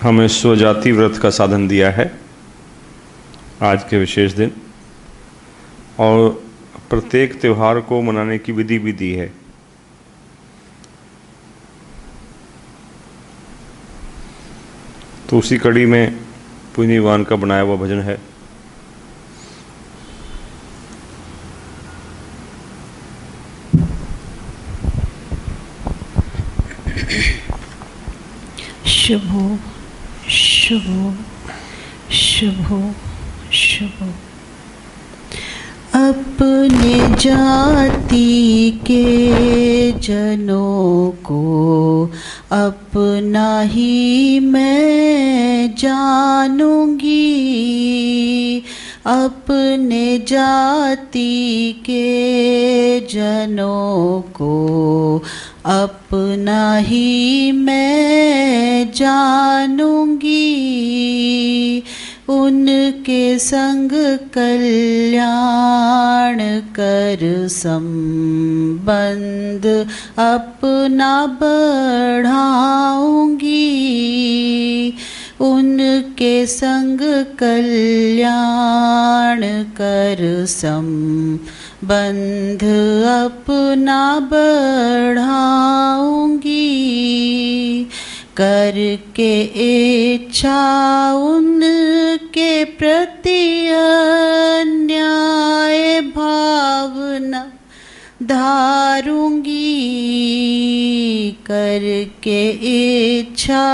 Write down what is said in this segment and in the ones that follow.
हमें स्वजाति व्रत का साधन दिया है आज के विशेष दिन, और प्रत्येक त्यौहार को मनाने की विधि भी दी है। तो उसी कड़ी में पुण्यवान का बनाया हुआ भजन है। शुभो शुभो शुभो शुभो। अपने जाति के जनों को अपना ही मैं जानूंगी। अपने जाति के जनों को अपना ही मैं जानूंगी। उनके संग कल्याण कर संबंध अपना बढ़ाऊंगी। उनके संग कल्याण कर संबंध अपना बढ़ाऊंगी। करके इच्छा उनके प्रति अन्याय भावना धारूंगी। करके इच्छा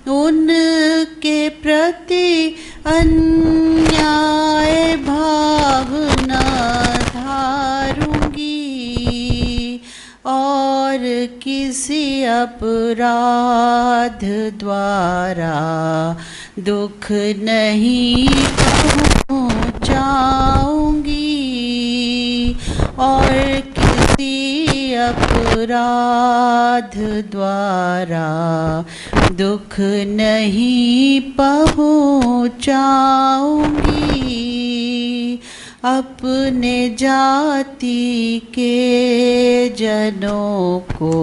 उनके प्रति अन्याय भावना धारूंगी। और किसी अपराध द्वारा दुख नहीं पहुँचाऊंगी। और किसी अपराध द्वारा दुख नहीं पहुँचाऊंगी। अपने जाति के जनों को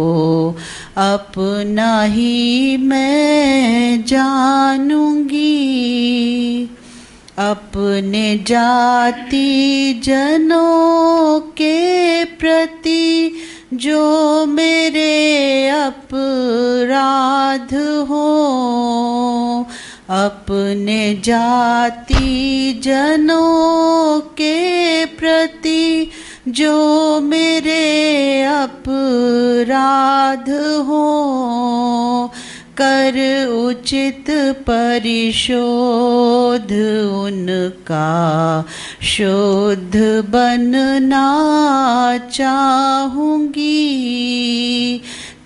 अपना ही मैं जानूंगी। अपने जाति जनों के प्रति जो मेरे अपराध हो, अपने जाति जनों के प्रति जो मेरे अपराध हो, कर उचित परिशोध उनका शुद्ध बनना चाहूँगी।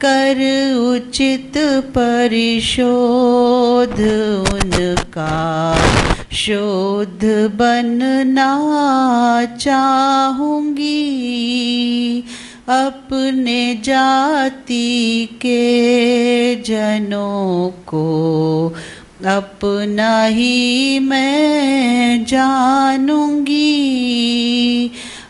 कर उचित परिशोध उनका शुद्ध बनना चाहूँगी। अपने जाति के जनों को अपना ही मैं जानूंगी।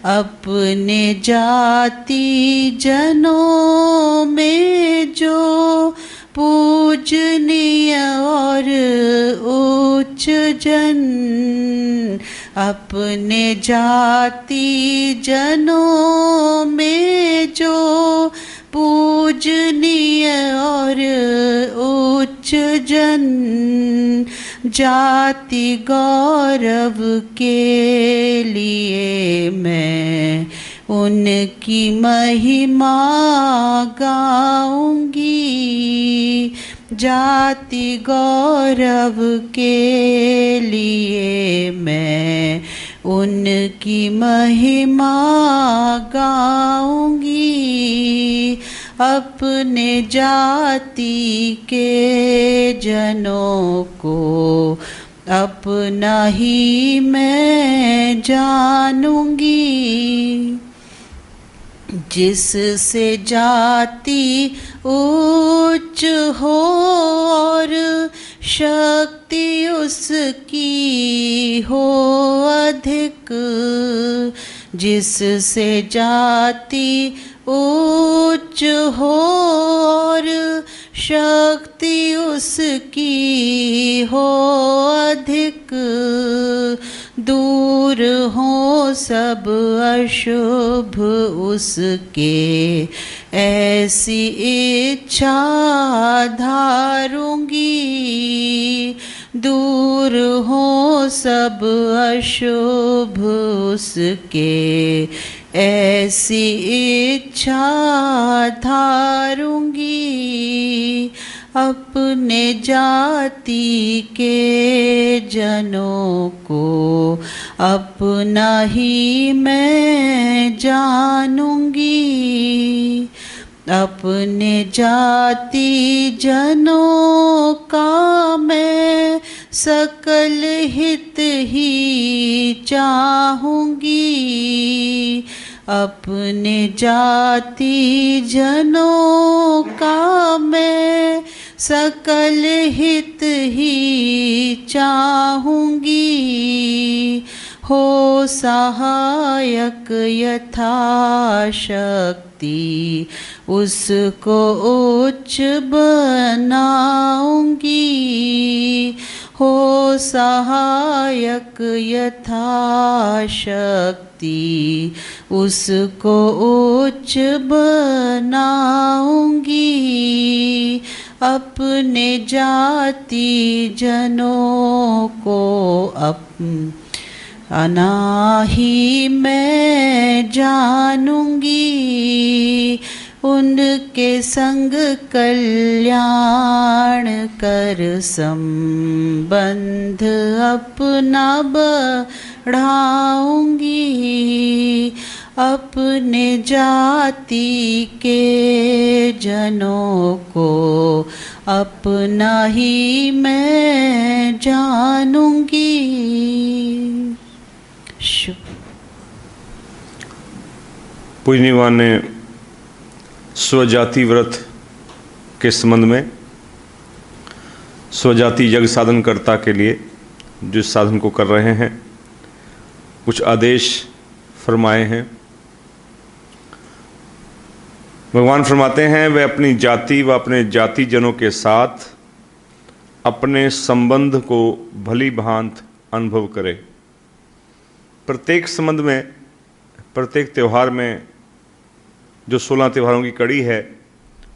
अपने जाति जनों में जो पूजनीय और उच्च जन, अपने जाति जनों में जो पूजनीय और उच्च जन, जाति गौरव के लिए मैं उनकी महिमा गाऊंगी। जाति गौरव के लिए मैं उनकी महिमा गाऊंगी। अपने जाति के जनों को अपना ही मैं जानूंगी। जिससे जाति उच्च हो और शक्ति उसकी हो अधिक, जिससे जाति उच्च हो और शक्ति उसकी हो अधिक, दूर हो सब अशुभ उसके, ऐसी इच्छा धारूंगी। दूर हो सब अशुभ उसके, ऐसी इच्छा धारूंगी। अपने जाति के जनों को अपना ही मैं जानूंगी। अपने जाति जनों का मैं सकल हित ही चाहूंगी। अपने जाति जनों का मैं सकल हित ही चाहूंगी। हो सहायक यथाशक्ति उसको उच्च बनाऊंगी। हो सहायक यथाशक्ति उसको उच्च बनाऊंगी। अपने जाति जनों को अपना ही मैं जानूंगी। उनके संग कल्याण कर संबंध अपना बढ़ाऊंगी। अपने जाति के जनों को अपना ही मैं जानूंगी। पूजनीवान ने स्वजाति व्रत के संबंध में स्वजाति यज्ञ साधनकर्ता के लिए जो साधन को कर रहे हैं कुछ आदेश फरमाए हैं। भगवान फरमाते हैं वे अपनी जाति व अपने जाति जनों के साथ अपने संबंध को भली भांत अनुभव करे। प्रत्येक संबंध में, प्रत्येक त्यौहार में जो 16 त्योहारों की कड़ी है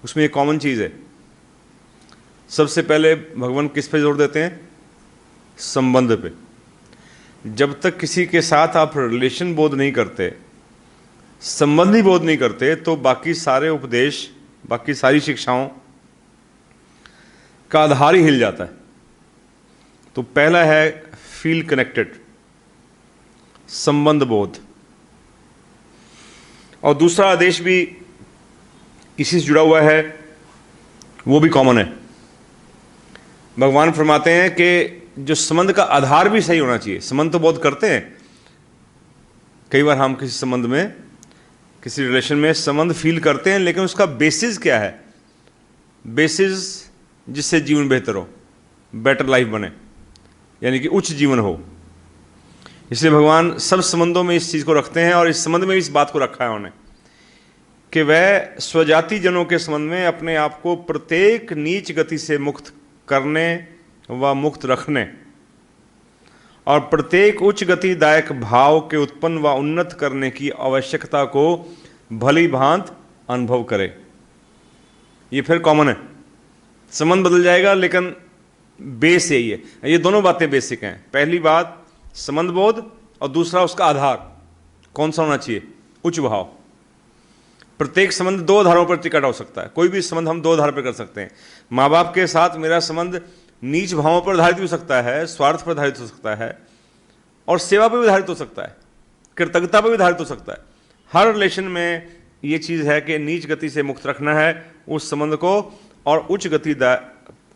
उसमें एक कॉमन चीज़ है। सबसे पहले भगवान किस पे जोर देते हैं? संबंध पे। जब तक किसी के साथ आप रिलेशन बोध नहीं करते, संबंधी बोध नहीं करते, तो बाकी सारे उपदेश, बाकी सारी शिक्षाओं का आधार ही हिल जाता है। तो पहला है फील कनेक्टेड, संबंध बोध। और दूसरा आदेश भी इसी से जुड़ा हुआ है, वो भी कॉमन है। भगवान फरमाते हैं कि जो संबंध का आधार भी सही होना चाहिए। संबंध तो बहुत करते हैं, कई बार हम किसी संबंध में, किसी रिलेशन में संबंध फील करते हैं, लेकिन उसका बेसिस क्या है? बेसिस जिससे जीवन बेहतर हो, बेटर लाइफ बने, यानी कि उच्च जीवन हो। इसलिए भगवान सब संबंधों में इस चीज़ को रखते हैं और इस संबंध में इस बात को रखा है उन्होंने कि वह स्वजाति जनों के संबंध में अपने आप को प्रत्येक नीच गति से मुक्त करने व मुक्त रखने और प्रत्येक उच्च गतिदायक भाव के उत्पन्न व उन्नत करने की आवश्यकता को भली भांत अनुभव करे। ये फिर कॉमन है, संबंध बदल जाएगा लेकिन बेस यही है। ये दोनों बातें बेसिक हैं। पहली बात संबंध बोध और दूसरा उसका आधार कौन सा होना चाहिए? उच्च भाव। प्रत्येक संबंध दो आधारों पर टिकट हो सकता है। कोई भी संबंध हम दो आधार पर कर सकते हैं। माँ बाप के साथ मेरा संबंध नीच भावों पर आधारित हो सकता है, स्वार्थ पर आधारित हो सकता है, और सेवा पर भी आधारित हो सकता है, कृतज्ञता पर भी आधारित हो सकता है। हर रिलेशन में ये चीज़ है कि नीच गति से मुक्त रखना है उस संबंध को और उच्च गति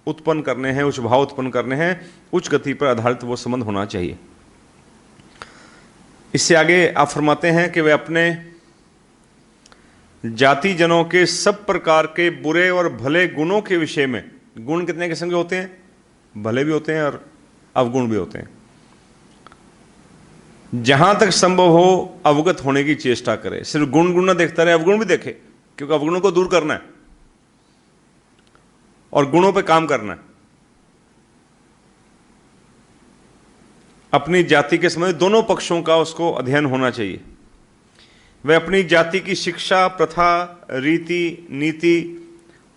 उत्पन्न करने हैं, उच्च भाव उत्पन्न करने हैं, उच्च गति पर आधारित वो संबंध होना चाहिए। इससे आगे आप फरमाते हैं कि वे अपने जाति जनों के सब प्रकार के बुरे और भले गुणों के विषय में, गुण कितने किस्म के होते हैं? भले भी होते हैं और अवगुण भी होते हैं। जहां तक संभव हो अवगत होने की चेष्टा करे। सिर्फ गुण गुण ना देखता रहे, अवगुण भी देखे, क्योंकि अवगुणों को दूर करना है। और गुणों पे काम करना है। अपनी जाति के संबंध दोनों पक्षों का उसको अध्ययन होना चाहिए। वह अपनी जाति की शिक्षा, प्रथा, रीति, नीति,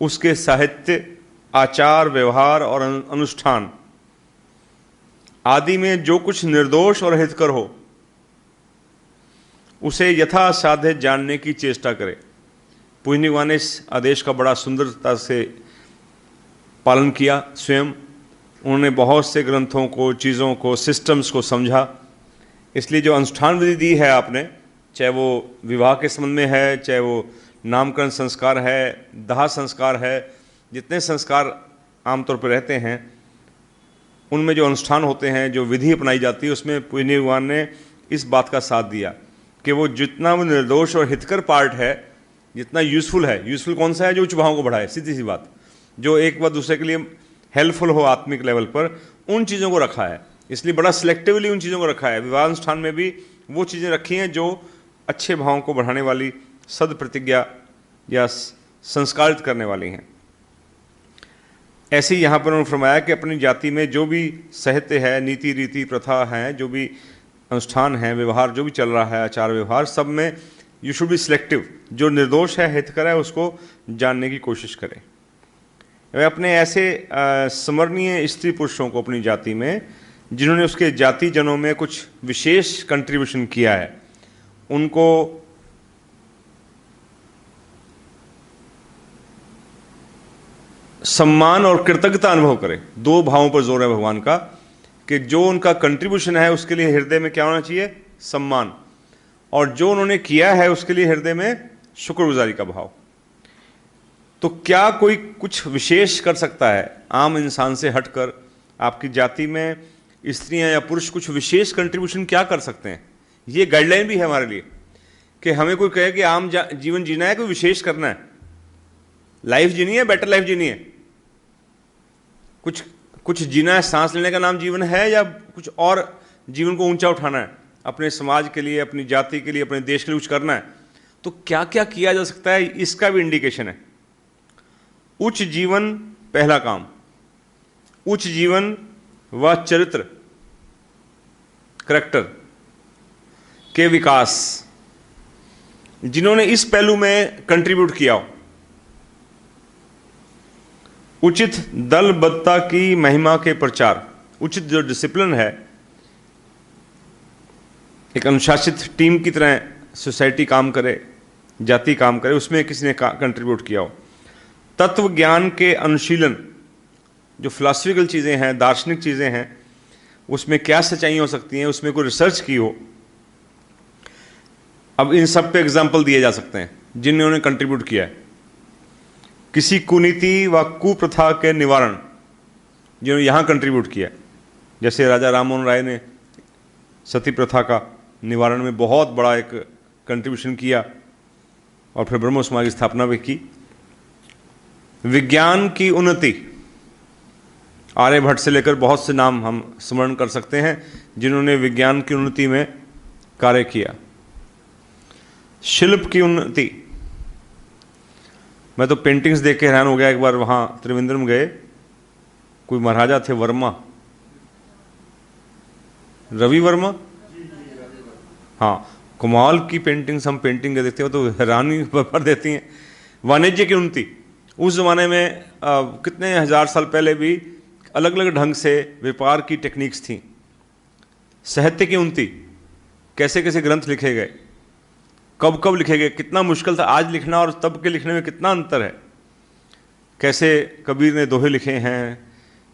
उसके साहित्य, आचार, व्यवहार और अनुष्ठान आदि में जो कुछ निर्दोष और हितकर हो उसे यथासाध्य जानने की चेष्टा करे। पूजनीय भगवान ने इस आदेश का बड़ा सुंदरता से पालन किया। स्वयं उन्होंने बहुत से ग्रंथों को, चीज़ों को, सिस्टम्स को समझा। इसलिए जो अनुष्ठान विधि दी है आपने, चाहे वो विवाह के संबंध में है, चाहे वो नामकरण संस्कार है, दाह संस्कार है, जितने संस्कार आमतौर पर रहते हैं उनमें जो अनुष्ठान होते हैं, जो विधि अपनाई जाती है, उसमें पूजनीय भगवान ने इस बात का साथ दिया कि वो जितना वो निर्दोष और हितकर पार्ट है, जितना यूज़फुल है, यूज़फुल कौन सा है? जो उच्च भावों को बढ़ाए, सीधी सी बात, जो एक बार दूसरे के लिए हेल्पफुल हो आत्मिक लेवल पर, उन चीज़ों को रखा है। इसलिए बड़ा सिलेक्टिवली उन चीज़ों को रखा है। विवाह अनुष्ठान में भी वो चीज़ें रखी हैं जो अच्छे भावों को बढ़ाने वाली, सद प्रतिज्ञा या संस्कारित करने वाली हैं। ऐसे ही यहाँ पर उन्होंने फरमाया कि अपनी जाति में जो भी साहित्य है, नीति, रीति, प्रथा हैं, जो भी अनुष्ठान है, व्यवहार जो भी चल रहा है, आचार व्यवहार, सब में यू शुड बी सिलेक्टिव। जो निर्दोष है, हितकर है, उसको जानने की कोशिश करें। वह अपने ऐसे स्मरणीय स्त्री पुरुषों को अपनी जाति में, जिन्होंने उसके जाति जनों में कुछ विशेष कंट्रीब्यूशन किया है, उनको सम्मान और कृतज्ञता अनुभव करें। दो भावों पर जोर है भगवान का कि जो उनका कंट्रीब्यूशन है उसके लिए हृदय में क्या होना चाहिए? सम्मान, और जो उन्होंने किया है उसके लिए हृदय में शुक्रगुजारी का भाव। तो क्या कोई कुछ विशेष कर सकता है आम इंसान से हटकर? आपकी जाति में स्त्रियां या पुरुष कुछ विशेष कंट्रीब्यूशन क्या कर सकते हैं? ये गाइडलाइन भी है हमारे लिए कि हमें कोई कहे कि आम जीवन जीना है, कोई विशेष करना है, लाइफ जीनी है, बेटर लाइफ जीनी है, कुछ जीना है, सांस लेने का नाम जीवन है, या कुछ और जीवन को ऊंचा उठाना है, अपने समाज के लिए, अपनी जाति के लिए, अपने देश के लिए कुछ करना है, तो क्या क्या किया जा सकता है, इसका भी इंडिकेशन है। उच्च जीवन पहला काम, उच्च जीवन व चरित्र, करैक्टर के विकास, जिन्होंने इस पहलू में कंट्रीब्यूट किया हो। उचित दलबद्धता की महिमा के प्रचार, उचित जो डिसिप्लिन है, एक अनुशासित टीम की तरह सोसाइटी काम करे, जाति काम करे, उसमें किसी ने कंट्रीब्यूट किया हो। तत्व ज्ञान के अनुशीलन, जो फिलॉसफिकल चीज़ें हैं, दार्शनिक चीज़ें हैं, उसमें क्या सच्चाई हो सकती हैं, उसमें कोई रिसर्च की हो। अब इन सब पे एग्जाम्पल दिए जा सकते हैं जिन्होंने कंट्रीब्यूट किया है। किसी कुनीति व कुप्रथा के निवारण, जिन्होंने यहाँ कंट्रीब्यूट किया, जैसे राजा राम मोहन राय ने सती प्रथा का निवारण में बहुत बड़ा एक कंट्रीब्यूशन किया और फिर ब्रह्म समाज की स्थापना भी की। विज्ञान की उन्नति, आर्यभट्ट से लेकर बहुत से नाम हम स्मरण कर सकते हैं जिन्होंने विज्ञान की उन्नति में कार्य किया। शिल्प की उन्नति, मैं तो पेंटिंग्स देख के हैरान हो गया। एक बार वहाँ त्रिवेंद्रम गए, कोई महाराजा थे, वर्मा, रवि वर्मा, हाँ, कमाल की पेंटिंग्स हम पेंटिंग देखते हो तो हैरानी भर देती हैं। वाणिज्य की उन्नति, उस ज़माने में कितने हजार साल पहले भी अलग अलग ढंग से व्यापार की टेक्निक्स थी। साहित्य की उन्नति, कैसे कैसे ग्रंथ लिखे गए, कब कब लिखे गए, कितना मुश्किल था आज लिखना और तब के लिखने में कितना अंतर है। कैसे कबीर ने दोहे लिखे हैं,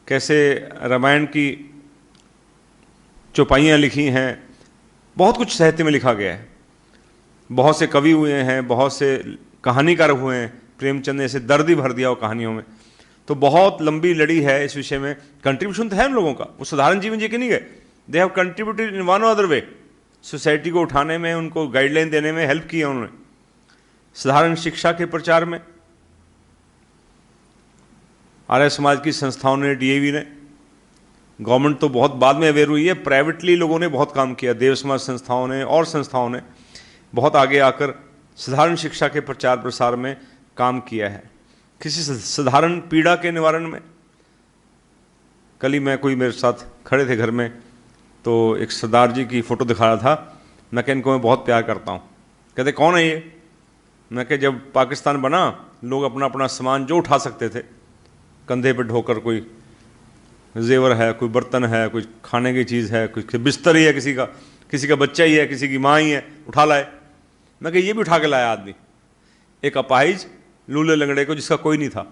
कैसे रामायण की चौपाइयाँ लिखी हैं, बहुत कुछ साहित्य में लिखा गया है। बहुत से कवि हुए हैं, बहुत से कहानीकार हुए हैं, प्रेमचंद ने ऐसे दर्द ही भर दिया वो कहानियों में। तो बहुत लंबी लड़ी है इस विषय में। कंट्रीब्यूशन तो है उन लोगों का, वो साधारण जीवन जी के नहीं गए, they have contributed in one other way. Society को उठाने में, उनको गाइडलाइन देने में हेल्प किया उन्होंने। साधारण शिक्षा के प्रचार में आर्य समाज की संस्थाओं ने, डीएवी ने, गवर्नमेंट तो बहुत बाद में अवेयर हुई है, प्राइवेटली लोगों ने बहुत काम किया। देव समाज संस्थाओं ने और संस्थाओं ने बहुत आगे आकर साधारण शिक्षा के प्रचार प्रसार में काम किया है। किसी साधारण पीड़ा के निवारण में। कल ही मैं कोई मेरे साथ खड़े थे घर में, तो एक सरदार जी की फ़ोटो दिखा रहा था। मैं कहा इनको मैं बहुत प्यार करता हूँ। कहते कौन है ये? मैं कहा जब पाकिस्तान बना, लोग अपना अपना सामान जो उठा सकते थे कंधे पे ढोकर, कोई जेवर है, कोई बर्तन है, कोई खाने की चीज़ है, कोई बिस्तर ही है, किसी का बच्चा ही है, किसी की माँ ही है, उठा लाए। मैं कहा ये भी उठा के लाया आदमी, एक अपाहिज लूले लंगड़े को जिसका कोई नहीं था,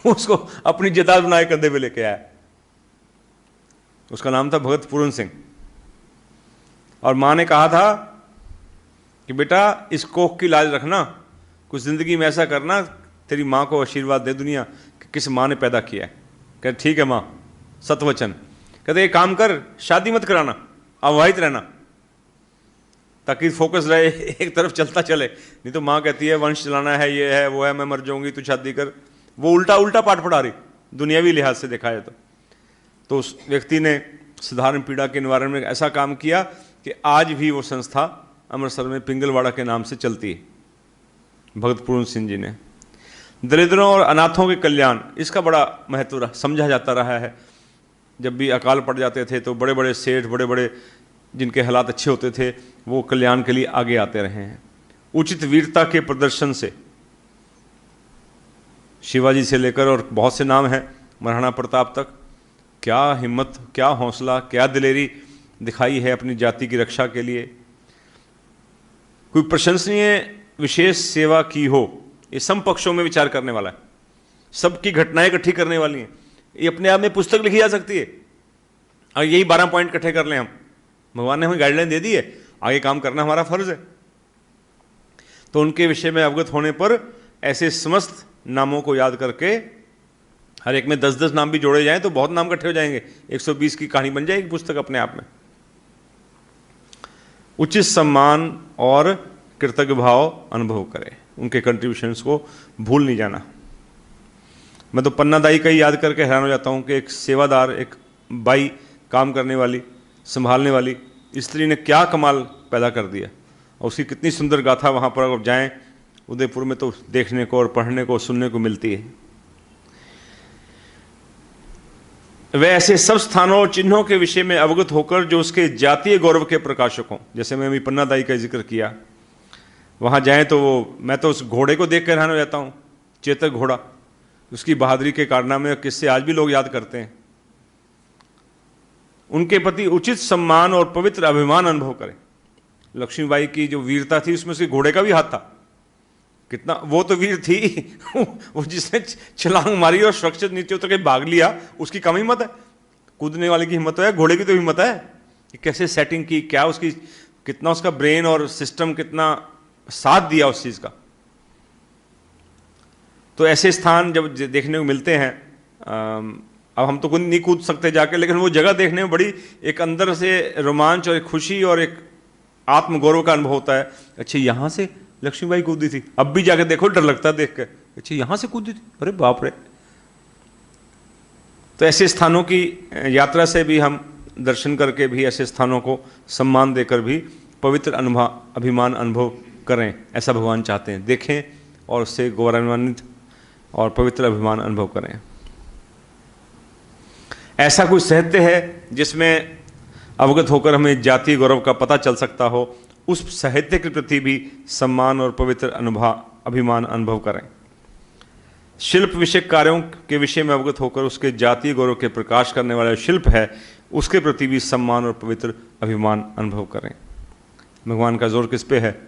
उसको अपनी जायदाद बनाए कंधे पे लेके आया। उसका नाम था भगत पूरन सिंह। और माँ ने कहा था कि बेटा इस कोख की लाज रखना, कुछ ज़िंदगी में ऐसा करना, तेरी माँ को आशीर्वाद दे दुनिया कि किस माँ ने पैदा किया है। कहते ठीक है माँ, सतवचन। कहते एक काम कर, शादी मत कराना, अविवाहित रहना, ताकि फोकस रहे, एक तरफ चलता चले। नहीं तो माँ कहती है वंश चलाना है, ये है वो है, मैं मर जाऊंगी, तू शादी कर। वो उल्टा पाठ पढ़ा रही, दुनियावी लिहाज से देखा है तो उस व्यक्ति ने साधारण पीड़ा के निवारण में ऐसा काम किया कि आज भी वो संस्था अमृतसर में पिंगलवाड़ा के नाम से चलती है। भगत पूरन सिंह जी ने दरिद्रों और अनाथों के कल्याण, इसका बड़ा महत्व समझा जाता रहा है। जब भी अकाल पड़ जाते थे तो बड़े बड़े सेठ, बड़े बड़े जिनके हालात अच्छे होते थे, वो कल्याण के लिए आगे आते रहे हैं। उचित वीरता के प्रदर्शन से शिवाजी से लेकर और बहुत से नाम हैं महाराणा प्रताप तक, क्या हिम्मत, क्या हौसला, क्या दिलेरी दिखाई है अपनी जाति की रक्षा के लिए। कोई प्रशंसनीय विशेष सेवा की हो, ये सब पक्षों में विचार करने वाला है, सबकी घटनाएं इकट्ठी करने वाली हैं। ये अपने आप में पुस्तक लिखी जा सकती है। और यही 12 पॉइंट इकट्ठे कर लें हम, भगवान ने हमें गाइडलाइन दे दी है, आगे काम करना हमारा फर्ज है। तो उनके विषय में अवगत होने पर ऐसे समस्त नामों को याद करके, हर एक में 10-10 नाम भी जोड़े जाएं तो बहुत नाम इकट्ठे हो जाएंगे, 120 की कहानी बन जाएगी पुस्तक अपने आप में। उचित सम्मान और कृतज्ञ भाव अनुभव करें, उनके कंट्रीब्यूशंस को भूल नहीं जाना। मैं तो पन्ना दाई का ही याद करके हैरान हो जाता हूँ कि एक सेवादार, एक बाई, काम करने वाली, संभालने वाली स्त्री ने क्या कमाल पैदा कर दिया, और उसकी कितनी सुंदर गाथा वहाँ पर अगर जाएं उदयपुर में तो देखने को और पढ़ने को, सुनने को मिलती है। वे ऐसे सब स्थानों और चिन्हों के विषय में अवगत होकर जो उसके जातीय गौरव के प्रकाशक हों। जैसे मैं अभी पन्ना दाई का जिक्र किया, वहाँ जाएं तो मैं तो उस घोड़े को देख कर हैरान हो जाता हूँ, चेतक घोड़ा, उसकी बहादुरी के कारनामे और किस्से आज भी लोग याद करते हैं। उनके प्रति उचित सम्मान और पवित्र अभिमान अनुभव करें। लक्ष्मीबाई की जो वीरता थी उसमें उसके घोड़े का भी हाथ था, कितना वो तो वीर थी वो जिसने छलांग मारी और सुरक्षित नीचे उतर के भाग लिया, उसकी कम हिम्मत है। कूदने वाले की हिम्मत है, घोड़े की तो हिम्मत है कि कैसे सेटिंग की, क्या उसकी, कितना उसका ब्रेन और सिस्टम कितना साथ दिया उस चीज का। तो ऐसे स्थान जब देखने को मिलते हैं, अब हम तो खुद नहीं कूद सकते जाके, लेकिन वो जगह देखने में बड़ी एक अंदर से रोमांच और एक खुशी और एक आत्मगौरव का अनुभव होता है। अच्छा यहाँ से लक्ष्मीबाई कूदी थी, अब भी जाके देखो डर लगता है देख के, अच्छा यहाँ से कूदी थी, अरे बाप रे। तो ऐसे स्थानों की यात्रा से भी हम दर्शन करके भी, ऐसे स्थानों को सम्मान देकर भी पवित्र अभिमान अनुभव करें, ऐसा भगवान चाहते हैं। देखें और उससे गौरवान्वित और पवित्र अभिमान अनुभव करें। ऐसा कोई साहित्य है जिसमें अवगत होकर हमें जातीय गौरव का पता चल सकता हो, उस साहित्य के प्रति भी सम्मान और पवित्र अभिमान अनुभव करें। शिल्प विषय कार्यों के विषय में अवगत होकर उसके जातीय गौरव के प्रकाश करने वाला शिल्प है, उसके प्रति भी सम्मान और पवित्र अभिमान अनुभव करें। भगवान का जोर किस पे है?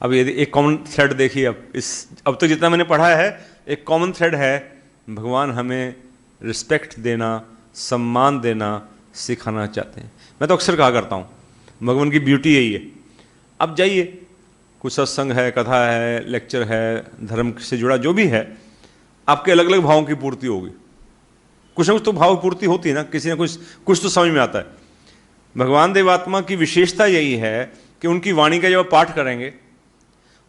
अब यदि एक कॉमन थ्रेड देखिए, अब तक जितना मैंने पढ़ा है, एक कॉमन थ्रेड है, भगवान हमें रिस्पेक्ट देना, सम्मान देना सिखाना चाहते हैं। मैं तो अक्सर कहा करता हूँ भगवान की ब्यूटी यही है। अब जाइए, कुछ सत्संग है, कथा है, लेक्चर है, धर्म से जुड़ा जो भी है, आपके अलग अलग भावों की पूर्ति होगी। कुछ ना कुछ तो भाव पूर्ति होती है ना, किसी ना कुछ तो समझ में आता है। भगवान देवात्मा की विशेषता यही है कि उनकी वाणी का जब पाठ करेंगे,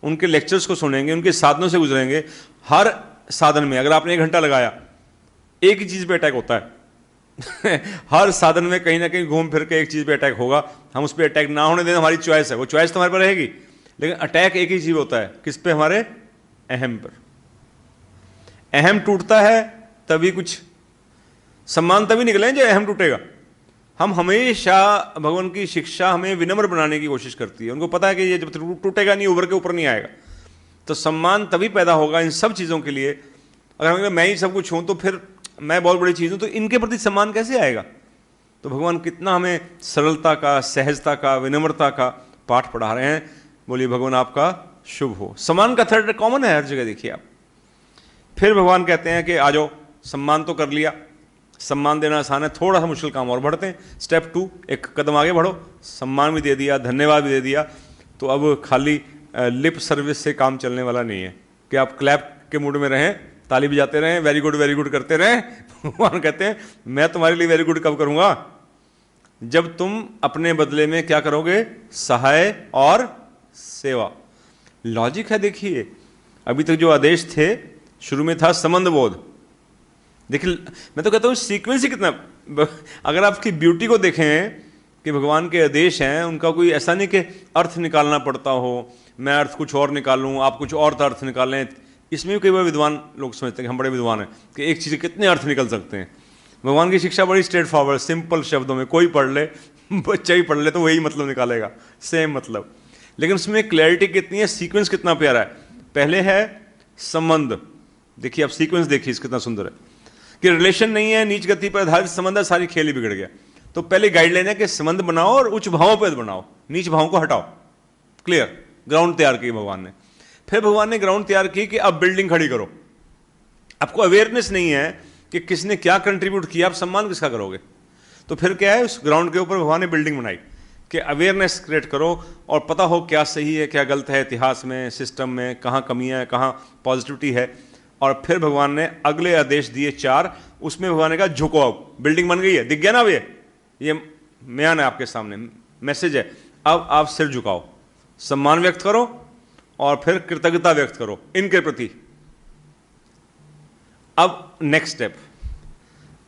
उनके लेक्चर्स को सुनेंगे, उनके साधनों से गुजरेंगे, हर साधन में अगर आपने 1 घंटा लगाया, एक ही चीज़ पे अटैक होता है हर साधन में कहीं ना कहीं घूम फिर के एक चीज़ पे अटैक होगा। हम उस पर अटैक ना होने दें, हमारी चॉइस है, वो चॉइस तो हमारे पर रहेगी, लेकिन अटैक एक ही चीज़ होता है, किस पे? हमारे अहम पर। अहम टूटता है तभी कुछ सम्मान तभी निकले जब अहम टूटेगा। हम हमेशा भगवान की शिक्षा हमें विनम्र बनाने की कोशिश करती है। उनको पता है कि ये जब टूटेगा नहीं, उभर के ऊपर नहीं आएगा, तो सम्मान तभी पैदा होगा इन सब चीज़ों के लिए। अगर हम मैं ही सब कुछ हूँ तो फिर मैं बहुत बड़ी चीज़ हूँ, तो इनके प्रति सम्मान कैसे आएगा। तो भगवान कितना हमें सरलता का, सहजता का, विनम्रता का पाठ पढ़ा रहे हैं। बोलिए भगवान आपका शुभ हो। सम्मान का थर्ड कॉमन है हर जगह, देखिए आप। फिर भगवान कहते हैं कि आ जाओ, सम्मान तो कर लिया, सम्मान देना आसान है, थोड़ा सा मुश्किल काम और बढ़ते हैं। स्टेप 2, एक कदम आगे बढ़ो, सम्मान भी दे दिया, धन्यवाद भी दे दिया, तो अब खाली लिप सर्विस से काम चलने वाला नहीं है कि आप क्लैप के मूड में रहें, ताली बजाते रहें, वेरी गुड करते रहें। भगवान कहते हैं मैं तुम्हारे लिए वेरी गुड कब करूंगा, जब तुम अपने बदले में क्या करोगे, सहाय और सेवा। लॉजिक है। देखिए अभी तक जो आदेश थे, शुरू में था संबंध बोध। देखिए मैं तो कहता हूँ सीक्वेंस ही कितना, अगर आपकी ब्यूटी को देखें कि भगवान के आदेश हैं, उनका कोई ऐसा नहीं कि अर्थ निकालना पड़ता हो, मैं अर्थ कुछ और निकालूं, आप कुछ और अर्थ निकालें। इसमें भी कई बार विद्वान लोग समझते हैं कि हम बड़े विद्वान हैं कि एक चीज़ के कितने अर्थ निकल सकते हैं। भगवान की शिक्षा बड़ी स्ट्रेट फॉरवर्ड, सिंपल शब्दों में, कोई पढ़ ले, बच्चा ही पढ़ ले तो वही मतलब निकालेगा, सेम मतलब। लेकिन उसमें क्लैरिटी कितनी है, सीक्वेंस कितना प्यारा है। पहले है संबंध, देखिए आप सीक्वेंस देखिए कितना सुंदर है कि रिलेशन नहीं है, नीच गति पर आधारित संबंध है, सारी खेल ही बिगड़ गया। तो पहले गाइडलाइन है कि संबंध बनाओ और उच्च भावों पर बनाओ, नीच भावों को हटाओ। क्लियर, ग्राउंड तैयार की भगवान ने। फिर भगवान ने ग्राउंड तैयार की कि अब बिल्डिंग खड़ी करो। आपको अवेयरनेस नहीं है कि किसने क्या कंट्रीब्यूट किया, आप सम्मान किसका करोगे। तो फिर क्या है, उस ग्राउंड के ऊपर भगवान ने बिल्डिंग बनाई कि अवेयरनेस क्रिएट करो और पता हो क्या सही है क्या गलत है, इतिहास में, सिस्टम में कहाँ कमियां है, कहाँ पॉजिटिविटी है। और फिर भगवान ने अगले आदेश दिए 4, उसमें भगवान ने कहा झुको, अब बिल्डिंग बन गई है, दिख गया ना। अब ये म्यान है आपके सामने, मैसेज है। अब आप सिर झुकाओ, सम्मान व्यक्त करो और फिर कृतज्ञता व्यक्त करो इनके प्रति। अब नेक्स्ट स्टेप,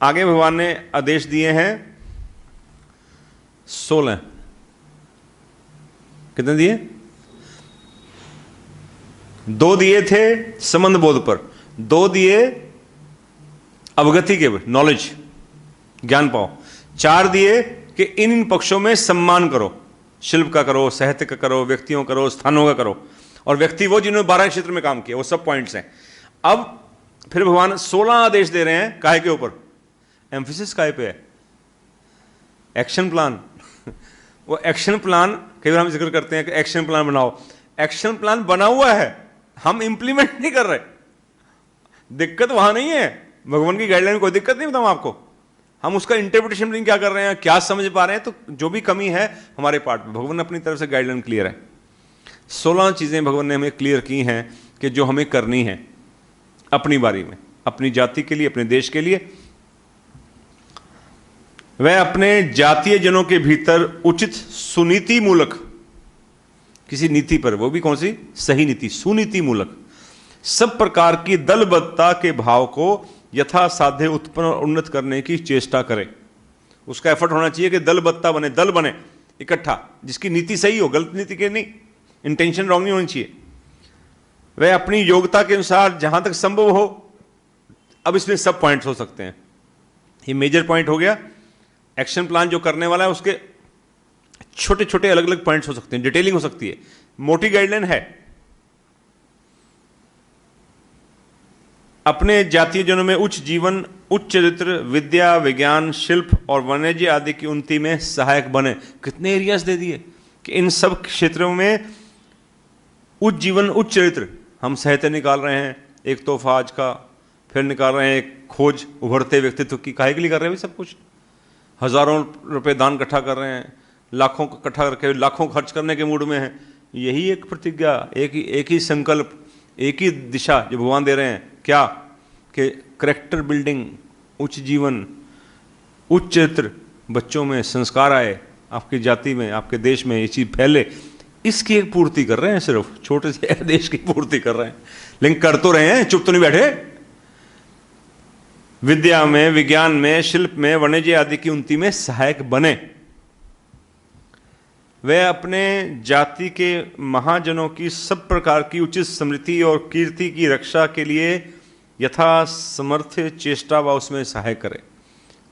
आगे भगवान ने आदेश दिए हैं 16, कितने दिए, 2 दिए थे संबंध बोध पर, 2 दिए अवगति के, नॉलेज, ज्ञान पाओ, 4 दिए कि इन पक्षों में सम्मान करो, शिल्प का करो, साहित्य का करो, व्यक्तियों करो, स्थानों का करो। और व्यक्ति वो जिन्होंने 12 क्षेत्र में काम किया, वो सब पॉइंट्स हैं। अब फिर भगवान 16 आदेश दे रहे हैं, काहे के ऊपर, एम्फेसिस काहे पे है, एक्शन प्लान। वो एक्शन प्लान, कई बार हम जिक्र करते हैं कि एक्शन प्लान बनाओ, एक्शन प्लान बना हुआ है, हम इंप्लीमेंट नहीं कर रहे। दिक्कत वहां नहीं है, भगवान की गाइडलाइन में कोई दिक्कत नहीं, बताऊं आपको, हम उसका इंटरप्रिटेशन नहीं क्या कर रहे हैं, क्या समझ पा रहे हैं। तो जो भी कमी है हमारे पार्ट में, भगवान ने अपनी तरफ से गाइडलाइन क्लियर है। 16 चीजें भगवान ने हमें क्लियर की हैं कि जो हमें करनी है अपनी बारी में, अपनी जाति के लिए, अपने देश के लिए। वह अपने जातीय जनों के भीतर उचित सुनीति मूलक, किसी नीति पर, वो भी कौन सी, सही नीति, सुनीति मूलक सब प्रकार की दलबद्धता के भाव को यथा साध्य उत्पन्न और उन्नत करने की चेष्टा करे। उसका एफर्ट होना चाहिए कि दलबद्धता बने, दल बने इकट्ठा, जिसकी नीति सही हो, गलत नीति के नहीं, इंटेंशन रॉन्ग नहीं होनी चाहिए। वह अपनी योग्यता के अनुसार जहां तक संभव हो, अब इसमें सब पॉइंट्स हो सकते हैं, ये मेजर पॉइंट हो गया। एक्शन प्लान जो करने वाला है उसके छोटे छोटे अलग अलग पॉइंट्स हो सकते हैं, डिटेलिंग हो सकती है, मोटी गाइडलाइन है। अपने जातीय जनों में उच्च जीवन, उच्च चरित्र, विद्या, विज्ञान, शिल्प और वाणिज्य आदि की उन्नति में सहायक बने। कितने एरियाज दे दिए कि इन सब क्षेत्रों में उच्च जीवन, उच्च चरित्र, हम साहित्य निकाल रहे हैं एक तोहफा आज का, फिर निकाल रहे हैं एक खोज उभरते व्यक्तित्व की, काहे के लिए कर रहे हैं सब कुछ, हजारों रुपए दान इकट्ठा कर रहे हैं, लाखों को इकट्ठा करके लाखों खर्च करने के मूड में हैं। यही एक प्रतिज्ञा, एक ही संकल्प, एक ही दिशा जो भगवान दे रहे हैं, क्या कि करेक्टर बिल्डिंग, उच्च जीवन, उच्च चरित्र, बच्चों में संस्कार आए, आपकी जाति में, आपके देश में ये चीज़ फैले, इसकी एक पूर्ति कर रहे हैं। सिर्फ छोटे से देश की पूर्ति कर रहे हैं, लेकिन कर तो रहे हैं, चुप तो नहीं बैठे। विद्या में, विज्ञान में, शिल्प में, वाणिज्य आदि की उन्नति में सहायक बने। वह अपने जाति के महाजनों की सब प्रकार की उचित समृद्धि और कीर्ति की रक्षा के लिए यथा समर्थ्य चेष्टा व उसमें सहाय करे।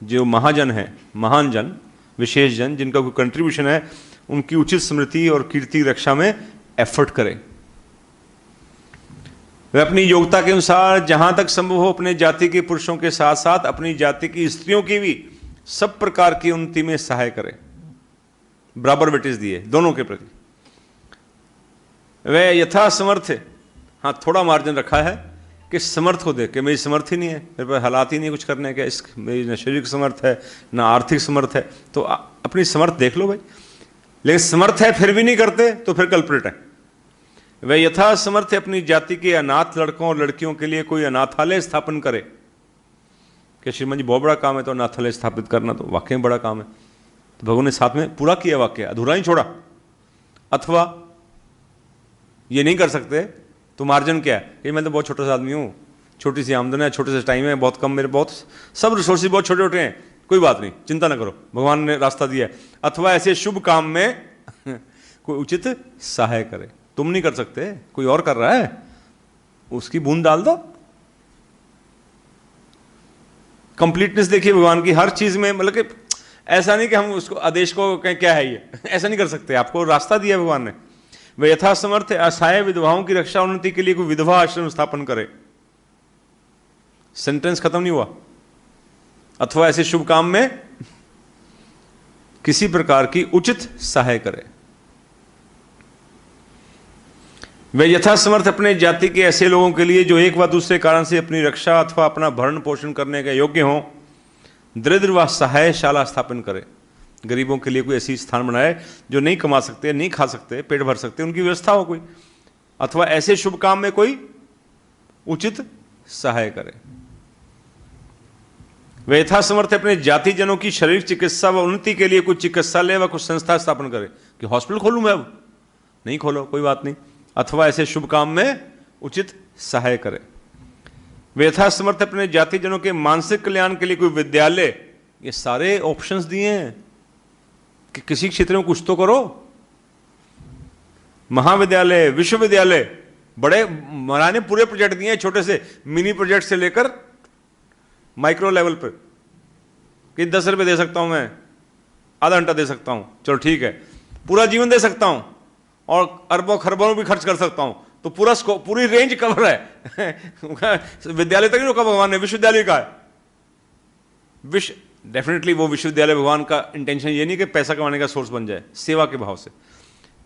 जो महाजन है, महान जन, विशेष जन, जिनका कोई कंट्रीब्यूशन है, उनकी उचित स्मृति और कीर्ति रक्षा में एफर्ट करे। वे अपनी योग्यता के अनुसार जहां तक संभव हो अपने जाति के पुरुषों के साथ साथ अपनी जाति की स्त्रियों की भी सब प्रकार की उन्नति में सहाय करे। बराबर वेटेज दिए दोनों के प्रति। वे यथा समर्थ, हाँ थोड़ा मार्जिन रखा है कि समर्थ को देख के, मेरी समर्थ ही नहीं है, मेरे पास हालात ही नहीं कुछ करने के, मेरी न शारीरिक समर्थ है ना आर्थिक समर्थ है, तो अपनी समर्थ देख लो भाई। लेकिन समर्थ है फिर भी नहीं करते तो फिर कल्प्रिट है। वह यथा समर्थ अपनी जाति के अनाथ लड़कों और लड़कियों के लिए कोई अनाथालय स्थापन करे। कि श्रीमान जी बहुत बड़ा काम है, तो अनाथालय स्थापित करना तो वाकई बड़ा काम है। तो भगवान ने साथ में पूरा किया, वाक्य अधूरा ही छोड़ा। अथवा ये नहीं कर सकते तो मार्जिन क्या है कि मैं तो बहुत छोटा सा आदमी हूँ, छोटी सी आमदन है, छोटे से टाइम है, बहुत कम, मेरे बहुत सब रिसोर्सेज बहुत छोटे छोटे हैं, कोई बात नहीं, चिंता ना करो, भगवान ने रास्ता दिया है। अथवा ऐसे शुभ काम में कोई उचित सहाय करे। तुम नहीं कर सकते, कोई और कर रहा है, उसकी बूंद डाल दो। कंप्लीटनेस देखिए भगवान की हर चीज में, मतलब कि ऐसा नहीं कि हम उसको आदेश को कहें क्या है ये, ऐसा नहीं कर सकते। आपको रास्ता दिया भगवान ने। वे यथा समर्थ असहाय विधवाओं की रक्षा उन्नति के लिए कोई विधवा आश्रम स्थापन करे। सेंटेंस खत्म नहीं हुआ। अथवा ऐसे शुभ काम में किसी प्रकार की उचित सहाय करे। वे यथा समर्थ अपने जाति के ऐसे लोगों के लिए जो एक व दूसरे कारण से अपनी रक्षा अथवा अपना भरण पोषण करने के योग्य हों, दरिद्र व सहायशाला स्थापन करे। गरीबों के लिए कोई ऐसी स्थान बनाए जो नहीं कमा सकते, नहीं खा सकते, पेट भर सकते, उनकी व्यवस्था हो कोई। अथवा ऐसे शुभ काम में कोई उचित सहाय करे। वे यथा समर्थ अपने जाति जनों की शारीरिक चिकित्सा व उन्नति के लिए कुछ चिकित्सालय व कुछ संस्था स्थापन करे। कि हॉस्पिटल खोलूं मैं, अब नहीं खोलो कोई बात नहीं। अथवा ऐसे शुभ काम में उचित सहाय करे। वे यथा समर्थ अपने जाति जनों के मानसिक कल्याण के लिए कोई विद्यालय, ये सारे ऑप्शंस दिए हैं कि किसी क्षेत्र में कुछ तो करो। महाविद्यालय, विश्वविद्यालय, बड़े महाराज ने पूरे प्रोजेक्ट दिए हैं, छोटे से मिनी प्रोजेक्ट से लेकर माइक्रो लेवल पर कि 10 रुपए दे सकता हूं मैं, आधा घंटा दे सकता हूं, चलो ठीक है, पूरा जीवन दे सकता हूं और अरबों खरबों भी खर्च कर सकता हूं, तो पूरा स्कोप, पूरी रेंज कवर है। विद्यालय तक नहीं रोका भगवान ने, विश्वविद्यालय का है। डेफिनेटली वो विश्वविद्यालय भगवान का इंटेंशन ये नहीं कि पैसा कमाने का सोर्स बन जाए, सेवा के भाव से।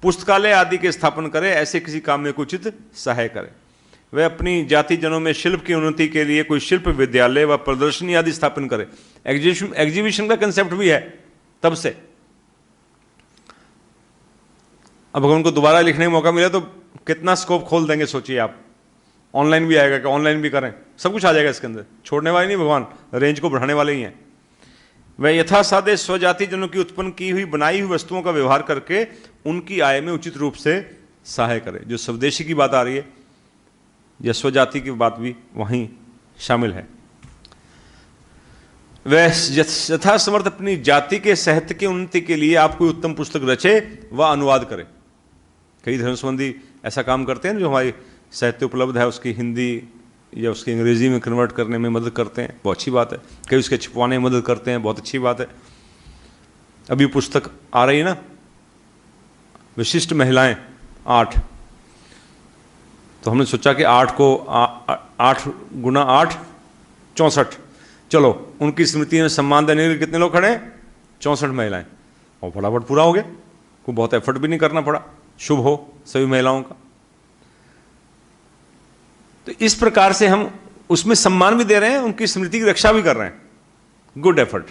पुस्तकालय आदि के स्थापन करे, ऐसे किसी काम में उचित सहाय करे। वह अपनी जाति जनों में शिल्प की उन्नति के लिए कोई शिल्प विद्यालय व प्रदर्शनी आदि स्थापन करे। एग्जीबिशन का कंसेप्ट भी है तब से। अब अगर उनको दोबारा लिखने का मौका मिले तो कितना स्कोप खोल देंगे, सोचिए आप। ऑनलाइन भी आएगा, कि ऑनलाइन भी करें, सब कुछ आ जाएगा इसके अंदर। छोड़ने वाले नहीं भगवान, रेंज को बढ़ाने वाले ही हैं। वह यथासाध्य स्वजाति जनों की उत्पन्न की हुई बनाई हुई वस्तुओं का व्यवहार करके उनकी आय में उचित रूप से सहाय करे। जो स्वदेशी की बात आ रही है या स्वजाति की बात भी वहीं शामिल है। वह यथासमर्थ अपनी जाति के साहित्य की उन्नति के लिए आप कोई उत्तम पुस्तक रचे व अनुवाद करे। कई धर्म संबंधी ऐसा काम करते हैं, जो हमारी साहित्य उपलब्ध है उसकी हिंदी या उसकी अंग्रेजी में कन्वर्ट करने में मदद करते हैं, बहुत अच्छी बात है। कई उसके छुपवाने में मदद करते हैं, बहुत अच्छी बात है। अभी पुस्तक आ रही है ना, विशिष्ट महिलाएं 8, तो हमने सोचा कि 8 को 8 गुना 8 64, चलो उनकी स्मृति में सम्मान देने के लिए कितने लोग खड़े हैं? 64 महिलाएं, और फटाफट पूरा हो गया। कोई बहुत एफर्ट भी नहीं करना पड़ा। शुभ हो सभी महिलाओं का। तो इस प्रकार से हम उसमें सम्मान भी दे रहे हैं, उनकी स्मृति की रक्षा भी कर रहे हैं। Good effort.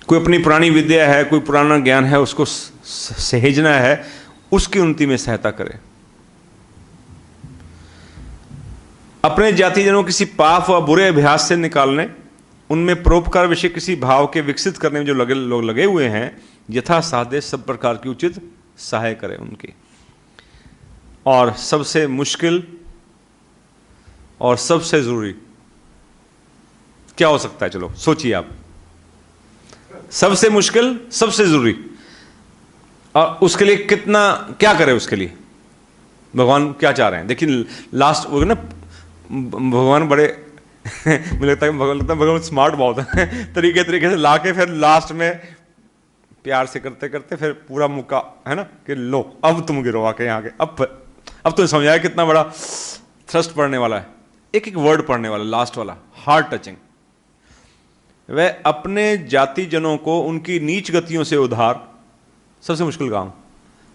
कोई अपनी पुरानी विद्या है, कोई पुराना ज्ञान है, उसको सहेजना है, उसकी उन्नति में सहायता करे। अपने जातिजनों किसी पाप व बुरे अभ्यास से निकालने, उनमें परोपकार विषय किसी भाव के विकसित करने में जो लोग लगे हुए हैं, यथासाध्य सब प्रकार की उचित सहाय करें उनकी। और सबसे मुश्किल और सबसे जरूरी क्या हो सकता है? चलो सोचिए आप। सबसे मुश्किल, सबसे जरूरी, और उसके लिए कितना क्या करें? उसके लिए भगवान क्या चाह रहे हैं? देखिए लास्ट वो ना, भगवान बड़े मुझे लगता है भगवान स्मार्ट बहुत है तरीके से ला के फिर लास्ट में प्यार से करते करते फिर पूरा मुक्का है ना कि लो अब तुम गिरो आके यहाँ के, अब तुम्हें समझ आया कितना बड़ा थ्रस्ट पड़ने वाला है, एक एक वर्ड पढ़ने वाला, लास्ट वाला हार्ट टचिंग। वह अपने जाति जनों को उनकी नीच गतियों से उद्धार, सबसे मुश्किल काम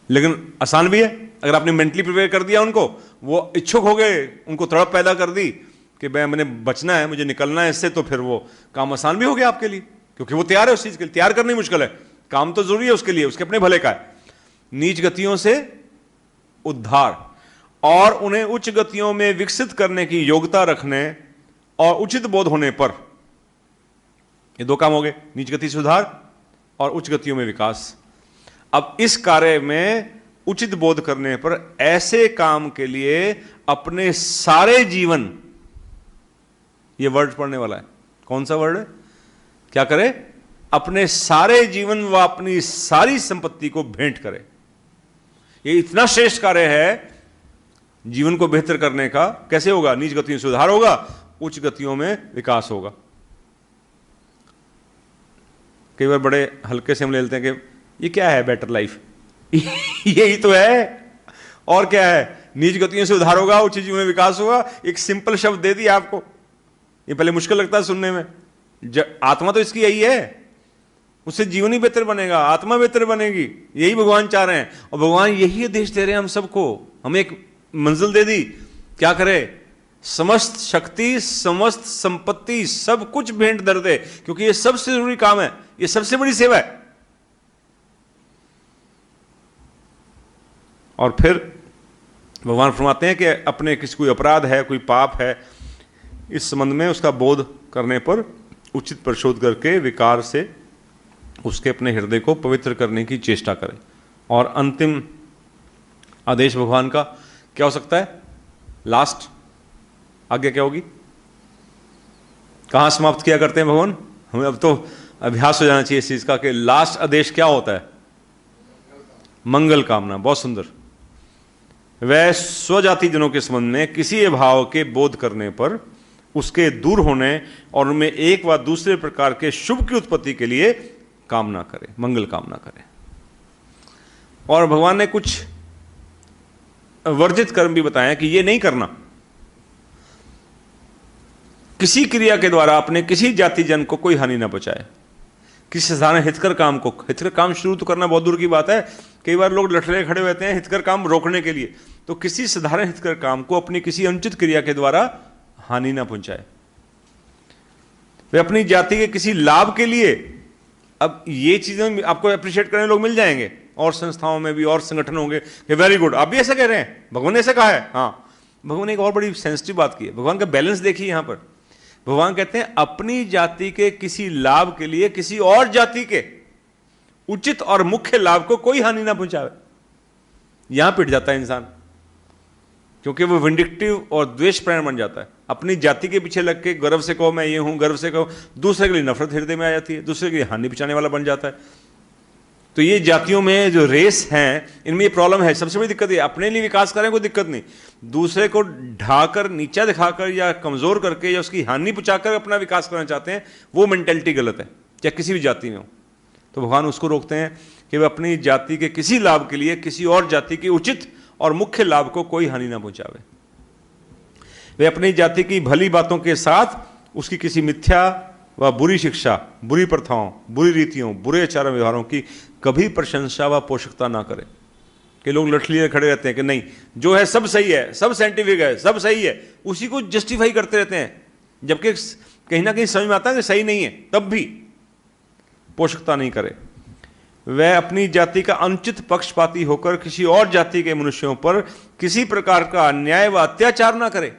लेकिन आसान भी है। अगर आपने मेंटली प्रिपेयर कर दिया उनको, वो इच्छुक हो गए, उनको तड़प पैदा कर दी कि भाई मैंने बचना है, मुझे निकलना है इससे, तो फिर वो काम आसान भी हो गया आपके लिए, क्योंकि वो तैयार है उस चीज के लिए। तैयार करना ही मुश्किल है, काम तो जरूरी है उसके लिए, उसके अपने भले का है। नीच गतियों से उद्धार और उन्हें उच्च गतियों में विकसित करने की योग्यता रखने और उचित बोध होने पर, ये दो काम हो गए, नीच गति से उद्धार और उच्च गतियों में विकास। अब इस कार्य में उचित बोध करने पर ऐसे काम के लिए अपने सारे जीवन, ये वर्ड पढ़ने वाला है, कौन सा वर्ड है? क्या करे? अपने सारे जीवन व अपनी सारी संपत्ति को भेंट करे। ये इतना श्रेष्ठ कार्य है जीवन को बेहतर करने का। कैसे होगा? नीच गतियों से सुधार होगा, उच्च गतियों में विकास होगा। कई बार बड़े हल्के से हम ले लेते हैं कि ये क्या है बेटर लाइफ यही तो है, और क्या है? नीच गतियों से उद्धार होगा, उच्च जीवन में विकास होगा। एक सिंपल शब्द दे दिया आपको, ये पहले मुश्किल लगता है सुनने में। आत्मा तो इसकी यही है, उससे जीवन ही बेहतर बनेगा, आत्मा बेहतर बनेगी, यही भगवान चाह रहे हैं। और भगवान यही आदेश दे रहे हैं हम सबको, हमें एक मंजिल दे दी, क्या करे? समस्त शक्ति, समस्त संपत्ति, सब कुछ भेंट कर दे, क्योंकि ये सबसे जरूरी काम है, ये सबसे बड़ी सेवा है। और फिर भगवान फरमाते हैं कि अपने किसी कोई अपराध है, कोई पाप है, इस संबंध में उसका बोध करने पर उचित परिशोध करके विकार से उसके अपने हृदय को पवित्र करने की चेष्टा करें। और अंतिम आदेश भगवान का क्या हो सकता है? लास्ट आज्ञा क्या होगी? कहां समाप्त किया करते हैं भगवान? हमें अब तो अभ्यास हो जाना चाहिए इस चीज का कि लास्ट आदेश क्या होता है? मंगल कामना। बहुत सुंदर। वह स्वजाति जनों के संबंध में किसी अभाव के बोध करने पर उसके दूर होने और उनमें एक व दूसरे प्रकार के शुभ की उत्पत्ति के लिए कामना करे, मंगल कामना करे। और भगवान ने कुछ वर्जित कर्म भी बताया कि ये नहीं करना। किसी क्रिया के द्वारा अपने किसी जाति जन को कोई हानि ना पहुंचाए, किसी साधारण हितकर काम को, हितकर काम शुरू तो करना बहुत दूर की बात है, कई बार लोग लठड़े खड़े रहते हैं हितकर काम रोकने के लिए। तो किसी साधारण हितकर काम को अपनी किसी अनुचित क्रिया के द्वारा हानि ना पहुंचाए। वे अपनी जाति के किसी लाभ के लिए, अब ये चीजें आपको अप्रिशिएट करने लोग मिल जाएंगे, और संस्थाओं में भी और संगठन होंगे कि वेरी गुड, आप भी ऐसा कह रहे हैं, भगवान ने ऐसा कहा है। हाँ, भगवान ने एक और बड़ी सेंसिटिव बात की है। भगवान का बैलेंस देखिए यहां पर। भगवान कहते हैं अपनी जाति के किसी लाभ के लिए किसी और जाति के उचित और मुख्य लाभ को कोई हानि ना पहुंचावे। यहां पिट जाता है इंसान, क्योंकि वो विंडिक्टिव और द्वेषपरायण बन जाता है। अपनी जाति के पीछे लग के गर्व से कहो मैं ये हूं, गर्व से कहो, दूसरे के लिए नफरत हृदय में आ जाती है, दूसरे के लिए हानि पहुंचाने वाला बन जाता है। तो ये जातियों में जो रेस हैं, इनमें ये प्रॉब्लम है। सबसे बड़ी दिक्कत है, अपने लिए विकास करें कोई दिक्कत नहीं, दूसरे को ढाकर, नीचा दिखाकर या कमजोर करके या उसकी हानि पहुंचाकर अपना विकास करना चाहते हैं, वो मेंटेलिटी गलत है, चाहे किसी भी जाति में हो। तो भगवान उसको रोकते हैं कि वे अपनी जाति के किसी लाभ के लिए किसी और जाति के उचित और मुख्य लाभ को कोई हानि ना पहुंचावे। वे अपनी जाति की भली बातों के साथ उसकी किसी मिथ्या व बुरी शिक्षा, बुरी प्रथाओं, बुरी रीतियों, बुरे आचार व्यवहारों की कभी प्रशंसा व पोषकता ना करें। कि लोग लठलिए खड़े रहते हैं कि नहीं जो है सब सही है, सब साइंटिफिक है, सब सही है, उसी को जस्टिफाई करते रहते हैं, जबकि कहीं ना कहीं समझ में आता है कि सही नहीं है, तब भी पोषकता नहीं करे। वह अपनी जाति का अनुचित पक्षपाती होकर किसी और जाति के मनुष्यों पर किसी प्रकार का अन्याय व अत्याचार ना करे।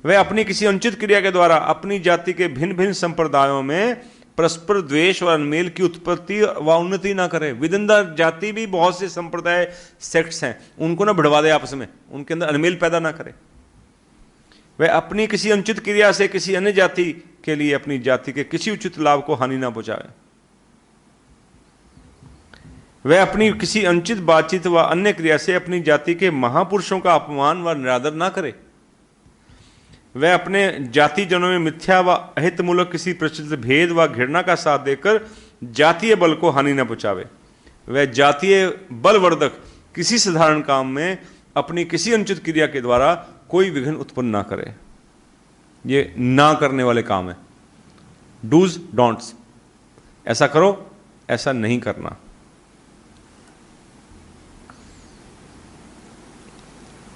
वह अपनी किसी अनुचित क्रिया के द्वारा अपनी जाति के भिन्न भिन्न संप्रदायों में परस्पर द्वेष और अनमेल की उत्पत्ति व उन्नति ना करे। विद इन द जाति भी बहुत से संप्रदाय सेक्ट्स हैं, उनको ना भिड़वा दे आपस में, उनके अंदर अनमेल पैदा ना करे। वह अपनी किसी अनुचित क्रिया से किसी अन्य जाति के लिए अपनी जाति के किसी उचित लाभ को हानि ना पहुंचाए। वह अपनी किसी अनुचित बातचीत व अन्य क्रिया से अपनी जाति के महापुरुषों का अपमान व निरादर ना करे। वह अपने जाति जनों में मिथ्या व अहितमूलक किसी प्रचलित भेद व घृणा का साथ देकर जातीय बल को हानि न पहुंचावे। वह जातीय बलवर्धक किसी साधारण काम में अपनी किसी अनुचित क्रिया के द्वारा कोई विघ्न उत्पन्न ना करे। ये ना करने वाले काम है, डूज डोंट्स। ऐसा करो, ऐसा नहीं करना।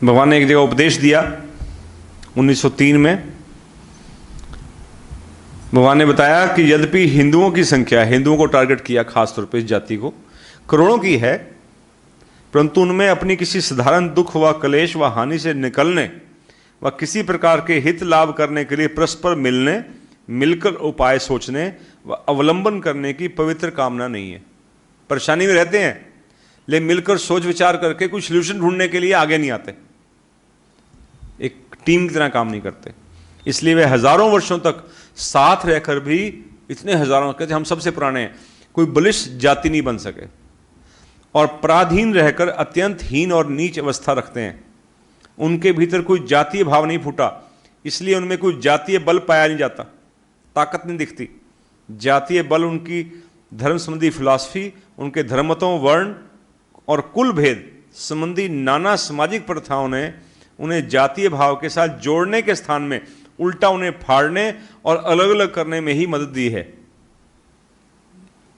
भगवान ने एक जगह उपदेश दिया 1903 में। भगवान ने बताया कि यद्यपि हिंदुओं की संख्या, हिंदुओं को टारगेट किया खासतौर पर इस जाति को, करोड़ों की है, परंतु उनमें अपनी किसी साधारण दुख व क्लेश व हानि से निकलने व किसी प्रकार के हित लाभ करने के लिए परस्पर मिलने, मिलकर उपाय सोचने व अवलंबन करने की पवित्र कामना नहीं है। परेशानी में रहते हैं, लेकिन मिलकर सोच विचार करके कुछ सोल्यूशन ढूंढने के लिए आगे नहीं आते, एक टीम की तरह काम नहीं करते। इसलिए वे हजारों वर्षों तक साथ रहकर भी, इतने हजारों, कहते हम सबसे पुराने हैं, कोई बलिष्ठ जाति नहीं बन सके, और पराधीन रहकर अत्यंत हीन और नीच अवस्था रखते हैं। उनके भीतर कोई जातीय भाव नहीं फूटा, इसलिए उनमें कोई जातीय बल पाया नहीं जाता, ताकत नहीं दिखती। जातीय बल उनकी धर्म संबंधी फिलॉसफी, उनके धर्मतों, वर्ण और कुल भेद संबंधी नाना सामाजिक प्रथाओं ने उन्हें जातीय भाव के साथ जोड़ने के स्थान में उल्टा उन्हें फाड़ने और अलग अलग करने में ही मदद दी है।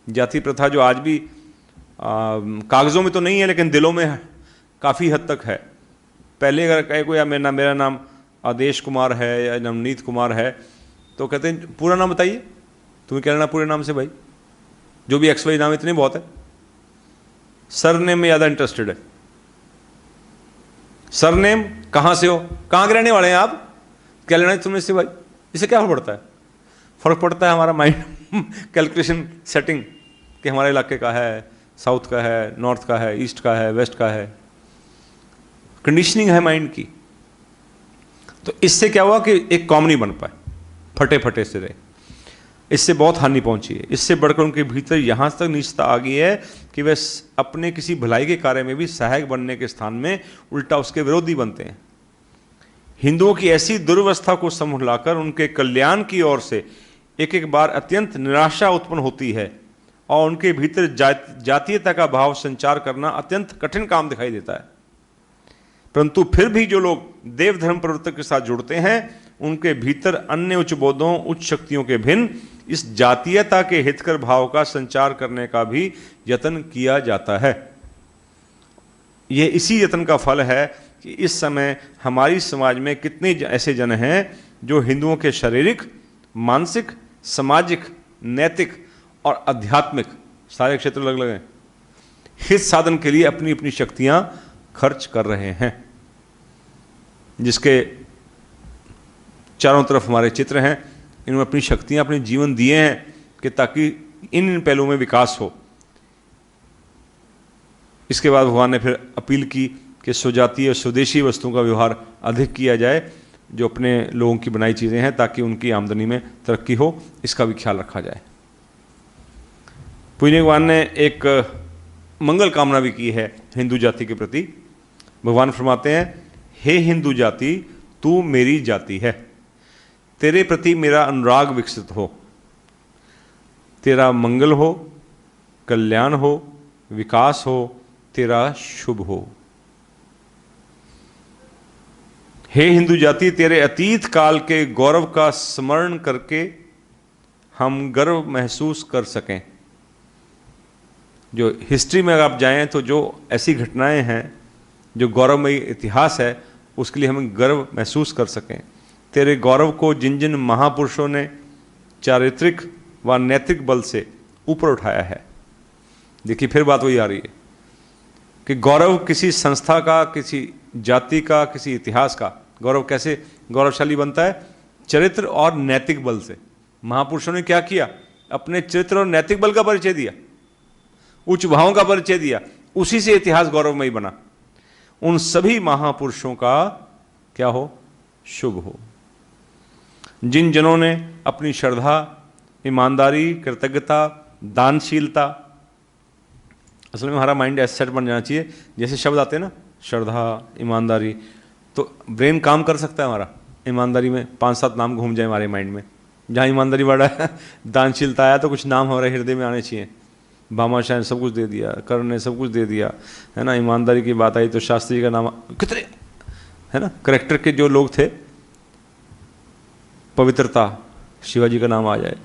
जाति प्रथा जो आज भी कागजों में तो नहीं है, लेकिन दिलों में काफ़ी हद तक है। पहले अगर कहे कोई मेरा नाम आदेश कुमार है या नवनीत कुमार है, तो कहते हैं पूरा नाम बताइए। तुम्हें क्या लेना पूरे नाम से भाई, जो भी एक्स वाई नाम इतने बहुत है। सरनेम में ज़्यादा इंटरेस्टेड है। सरनेम, कहाँ से हो, कहाँ के रहने वाले हैं आप, क्या लेना है तुमने से भाई, इससे क्या फर्क पड़ता है? फर्क पड़ता है हमारा माइंड कैलकुलेशन सेटिंग, कि हमारे इलाके का है, साउथ का है, नॉर्थ का है, ईस्ट का है, वेस्ट का है। कंडीशनिंग है माइंड की। तो इससे क्या हुआ कि एक कॉम नहीं बन पाए, फटे फटे से रहे। इससे बहुत हानि पहुंची है। इससे बढ़कर उनके भीतर यहाँ तक नीचता आ गई है कि वे अपने किसी भलाई के कार्य में भी सहायक बनने के स्थान में उल्टा उसके विरोधी बनते हैं। हिंदुओं की ऐसी दुर्वस्था को संभलाकर उनके कल्याण की ओर से एक एक बार अत्यंत निराशा उत्पन्न होती है, और उनके भीतर जातीयता का भाव संचार करना अत्यंत कठिन काम दिखाई देता है। परंतु फिर भी जो लोग देव धर्म प्रवर्तक के साथ जुड़ते हैं, उनके भीतर अन्य उच्च बोधों, उच्च शक्तियों के भिन्न इस जातीयता के हितकर भाव का संचार करने का भी यत्न किया जाता है। यह इसी यत्न का फल है कि इस समय हमारी समाज में कितने ऐसे जन हैं जो हिंदुओं के शारीरिक, मानसिक, सामाजिक, नैतिक और आध्यात्मिक सारे क्षेत्र अलग अलग हैं, हित साधन के लिए अपनी अपनी शक्तियां खर्च कर रहे हैं। जिसके चारों तरफ हमारे चित्र हैं, इन्होंने अपनी शक्तियां, अपने जीवन दिए हैं कि ताकि इन पहलुओं में विकास हो। इसके बाद भगवान ने फिर अपील की कि स्वजातीय और स्वदेशी वस्तुओं का व्यवहार अधिक किया जाए, जो अपने लोगों की बनाई चीज़ें हैं, ताकि उनकी आमदनी में तरक्की हो, इसका भी ख्याल रखा जाए। पूज्य भगवान ने एक मंगल कामना भी की है हिंदू जाति के प्रति। भगवान फरमाते हैं, हे हिंदू जाति, तू मेरी जाति है, तेरे प्रति मेरा अनुराग विकसित हो, तेरा मंगल हो, कल्याण हो, विकास हो, तेरा शुभ हो। हे हिंदू जाति, तेरे अतीत काल के गौरव का स्मरण करके हम गर्व महसूस कर सकें। जो हिस्ट्री में अगर आप जाएं तो जो ऐसी घटनाएं हैं, जो गौरवमयी इतिहास है, उसके लिए हम गर्व महसूस कर सकें। तेरे गौरव को जिन जिन महापुरुषों ने चारित्रिक व नैतिक बल से ऊपर उठाया है। देखिए फिर बात वही आ रही है कि गौरव किसी संस्था का, किसी जाति का, किसी इतिहास का गौरव कैसे गौरवशाली बनता है? चरित्र और नैतिक बल से। महापुरुषों ने क्या किया? अपने चरित्र और नैतिक बल का परिचय दिया, उच्च भावों का परिचय दिया, उसी से इतिहास गौरवमयी बना। उन सभी महापुरुषों का क्या हो? शुभ हो। जिन जनों ने अपनी श्रद्धा, ईमानदारी, कृतज्ञता, दानशीलता असल में हमारा माइंड ऐसा सेट बन जाना चाहिए, जैसे शब्द आते हैं ना, श्रद्धा, ईमानदारी, तो ब्रेन काम कर सकता है हमारा ईमानदारी में, 5-7 नाम घूम जाए हमारे माइंड में। जहाँ ईमानदारी बढ़ा है, दानशीलता आया, तो कुछ नाम हमारे हृदय में आने चाहिए। भामाशाह ने सब कुछ दे दिया, कर्ण ने सब कुछ दे दिया, है ना। ईमानदारी की बात आई तो शास्त्री जी का नाम, कितने, है ना, करेक्टर के जो लोग थे, पवित्रता, शिवाजी का नाम आ जाए,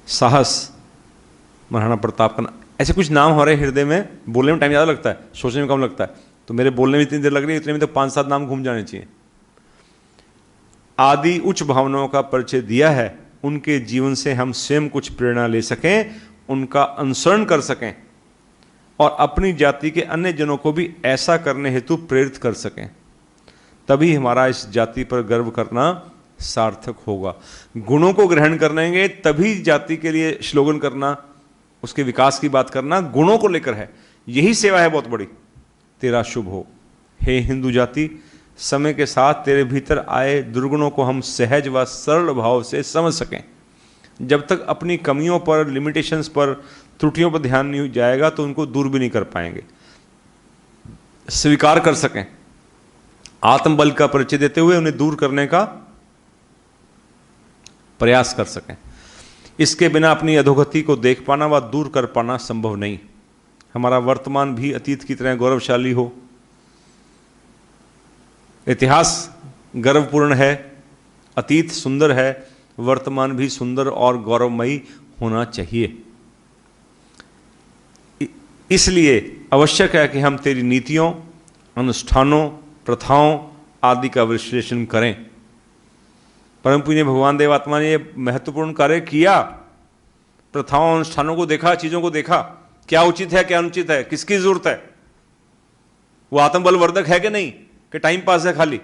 साहस, महाराणा प्रताप का नाम, ऐसे कुछ नाम हमारे हृदय में। बोलने में टाइम ज़्यादा लगता है, सोचने में कम लगता है, तो मेरे बोलने में इतनी देर लग रही है, इतने में तो 5-7 नाम घूम जाने चाहिए। आदि उच्च भावनाओं का परिचय दिया है, उनके जीवन से हम स्वयं कुछ प्रेरणा ले सकें, उनका अनुसरण कर सकें और अपनी जाति के अन्य जनों को भी ऐसा करने हेतु प्रेरित कर सकें। तभी हमारा इस जाति पर गर्व करना सार्थक होगा। गुणों को ग्रहण करेंगे तभी जाति के लिए स्लोगन करना, उसके विकास की बात करना गुणों को लेकर है। यही सेवा है बहुत बड़ी। तेरा शुभ हो हे हिंदू जाति, समय के साथ तेरे भीतर आए दुर्गुणों को हम सहज व सरल भाव से समझ सकें। जब तक अपनी कमियों पर, लिमिटेशंस पर, त्रुटियों पर ध्यान नहीं जाएगा तो उनको दूर भी नहीं कर पाएंगे। स्वीकार कर सकें, आत्मबल का परिचय देते हुए उन्हें दूर करने का प्रयास कर सकें। इसके बिना अपनी अधोगति को देख पाना व दूर कर पाना संभव नहीं। हमारा वर्तमान भी अतीत की तरह गौरवशाली हो। इतिहास गर्वपूर्ण है, अतीत सुंदर है, वर्तमान भी सुंदर और गौरवमयी होना चाहिए। इसलिए आवश्यक है कि हम तेरी नीतियों, अनुष्ठानों, प्रथाओं आदि का विश्लेषण करें। परम पूज्य भगवान देवात्मा ने यह महत्वपूर्ण कार्य किया। प्रथाओं, अनुष्ठानों को देखा, चीजों को देखा, क्या उचित है, क्या अनुचित है, किसकी जरूरत है, वो आत्मबल वर्धक है कि नहीं, कि टाइम पास है खाली।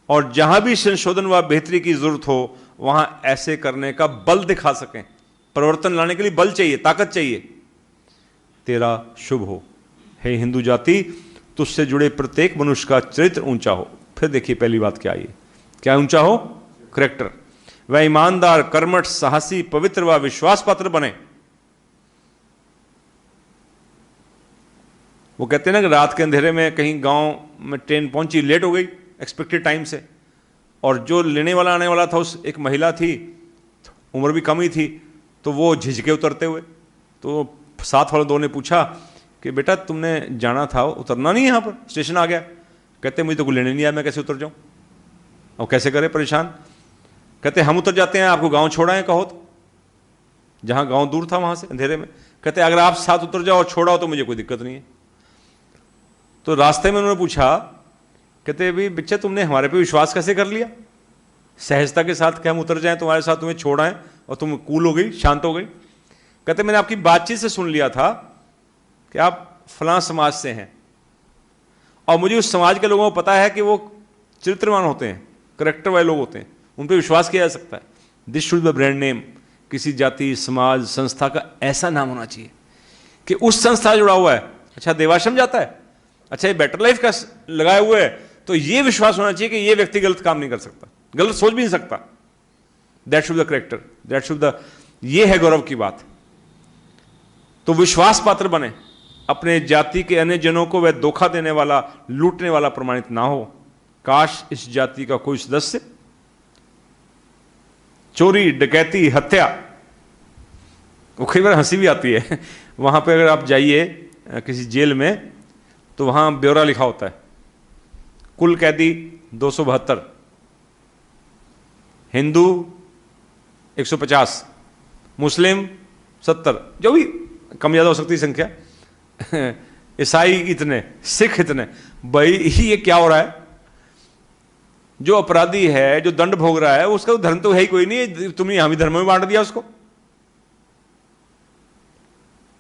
और जहां भी संशोधन व बेहतरी की जरूरत हो वहां ऐसे करने का बल दिखा सकें। परिवर्तन लाने के लिए बल चाहिए, ताकत चाहिए। तेरा शुभ हो हे हिंदू जाति, तुझसे जुड़े प्रत्येक मनुष्य का चरित्र ऊंचा हो। फिर देखिए पहली बात क्या आई, क्या ऊंचा हो? करेक्टर। वह ईमानदार, कर्मठ, साहसी, पवित्र व विश्वास पात्र बने। वो कहते हैं ना कि रात के अंधेरे में कहीं गांव में ट्रेन पहुंची, लेट हो गई एक्सपेक्टेड टाइम से, और जो लेने वाला आने वाला था उस एक महिला थी, उम्र भी कम ही थी, तो वो झिझके उतरते हुए, तो साथ वाले दो ने पूछा कि बेटा तुमने जाना था, उतरना नहीं, यहाँ पर स्टेशन आ गया। कहते मुझे तो कोई लेने नहीं आया, मैं कैसे उतर जाऊँ, और कैसे करे, परेशान। कहते हम उतर जाते हैं, आपको गांव छोड़ा है कहो तो, जहाँ गांव दूर था वहाँ से अंधेरे में। कहते अगर आप साथ उतर जाओ और छोड़ा हो तो मुझे कोई दिक्कत नहीं है। तो रास्ते में उन्होंने पूछा, कहते भाई बच्चे तुमने हमारे पे विश्वास कैसे कर लिया सहजता के साथ कि हम उतर जाएं तुम्हारे साथ, तुम्हें छोड़ा है, और तुम कूल हो गई, शांत हो गई। कहते मैंने आपकी बातचीत से सुन लिया था कि आप फलां समाज से हैं, और मुझे उस समाज के लोगों को पता है कि वो चरित्रवान होते हैं, करेक्टर वाले लोग होते हैं, उन पर विश्वास किया जा सकता है। This should be brand name. किसी जाति, समाज, संस्था का ऐसा नाम होना चाहिए कि उस संस्था जुड़ा हुआ है, अच्छा देवाश्रम जाता है, अच्छा ये बेटर लाइफ का लगाए हुए है, तो ये विश्वास होना चाहिए कि ये व्यक्ति गलत काम नहीं कर सकता, गलत सोच भी नहीं सकता। That should the character, that should the, ये है गौरव की बात। तो विश्वास पात्र बने, अपने जाति के अन्य जनों को वह धोखा देने वाला, लूटने वाला प्रमाणित ना हो। काश इस जाति का कोई सदस्य चोरी, डकैती, हत्या, वो कई बार हंसी भी आती है, वहां पे अगर आप जाइए किसी जेल में तो वहां ब्यौरा लिखा होता है, कुल कैदी 272, हिंदू 150, मुस्लिम 70, जो भी कम ज्यादा हो सकती है संख्या, ईसाई इतने, सिख इतने। भाई ये क्या हो रहा है? जो अपराधी है, जो दंड भोग रहा है, उसका धर्म तो है ही कोई नहीं, तुमने हम ही धर्म में बांट दिया उसको।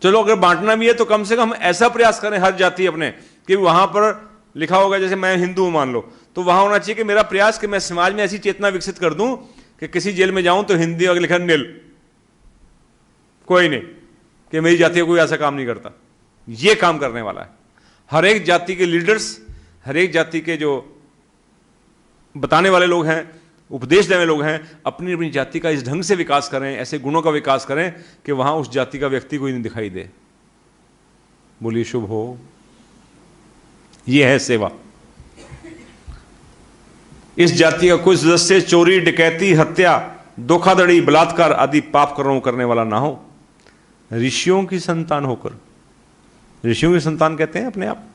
चलो अगर बांटना भी है तो कम से कम ऐसा प्रयास करें हर जाति अपने, कि वहां पर लिखा होगा, जैसे मैं हिंदू हूं मान लो, तो वहां होना चाहिए कि मेरा प्रयास कि मैं समाज में ऐसी चेतना विकसित कर दूं कि किसी जेल में जाऊं तो हिंदी अगर लिखा नील, कोई नहीं, कि मेरी जाति का कोई ऐसा काम नहीं करता। ये काम करने वाला है। हर एक जाति के लीडर्स, हर एक जाति के जो बताने वाले लोग हैं, उपदेश देने लोग हैं, अपनी अपनी जाति का इस ढंग से विकास करें, ऐसे गुणों का विकास करें कि वहां उस जाति का व्यक्ति कोई नहीं दिखाई दे। बोलिए शुभ हो। यह है सेवा। इस जाति का कोई सदस्य चोरी, डकैती, हत्या, धोखाधड़ी, बलात्कार आदि पाप कर्मों करने वाला ना हो, ऋषियों की संतान होकर, ऋषियों की संतान कहते हैं अपने आप,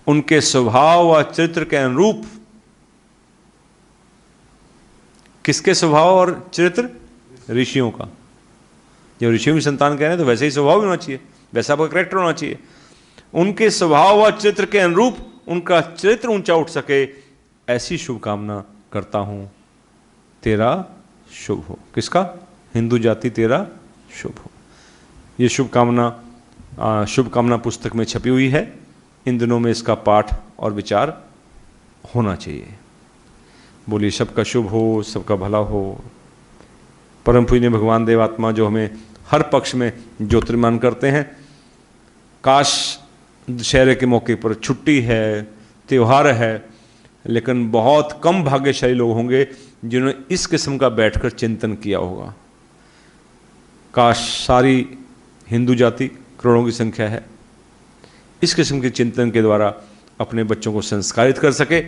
उनके स्वभाव व चरित्र के अनुरूप। किसके स्वभाव और चरित्र? ऋषियों का। जब ऋषियों की संतान कह रहे हैं तो वैसे ही स्वभाव भी होना चाहिए, वैसा आपका करेक्टर होना चाहिए। उनके स्वभाव व चरित्र के अनुरूप उनका चरित्र ऊंचा उठ सके, ऐसी शुभकामना करता हूं। तेरा शुभ हो। किसका? हिंदू जाति तेरा शुभ हो। ये शुभकामना पुस्तक में छपी हुई है। इन दिनों में इसका पाठ और विचार होना चाहिए। बोलिए सबका शुभ हो, सबका भला हो। परम पूजनीय भगवान देवात्मा जो हमें हर पक्ष में ज्योतिर्मान करते हैं, काश दशहरे के मौके पर छुट्टी है, त्यौहार है, लेकिन बहुत कम भाग्यशाली लोग होंगे जिन्होंने इस किस्म का बैठकर चिंतन किया होगा। काश सारी हिंदू जाति, करोड़ों की संख्या है, इस किस्म के चिंतन के द्वारा अपने बच्चों को संस्कारित कर सके,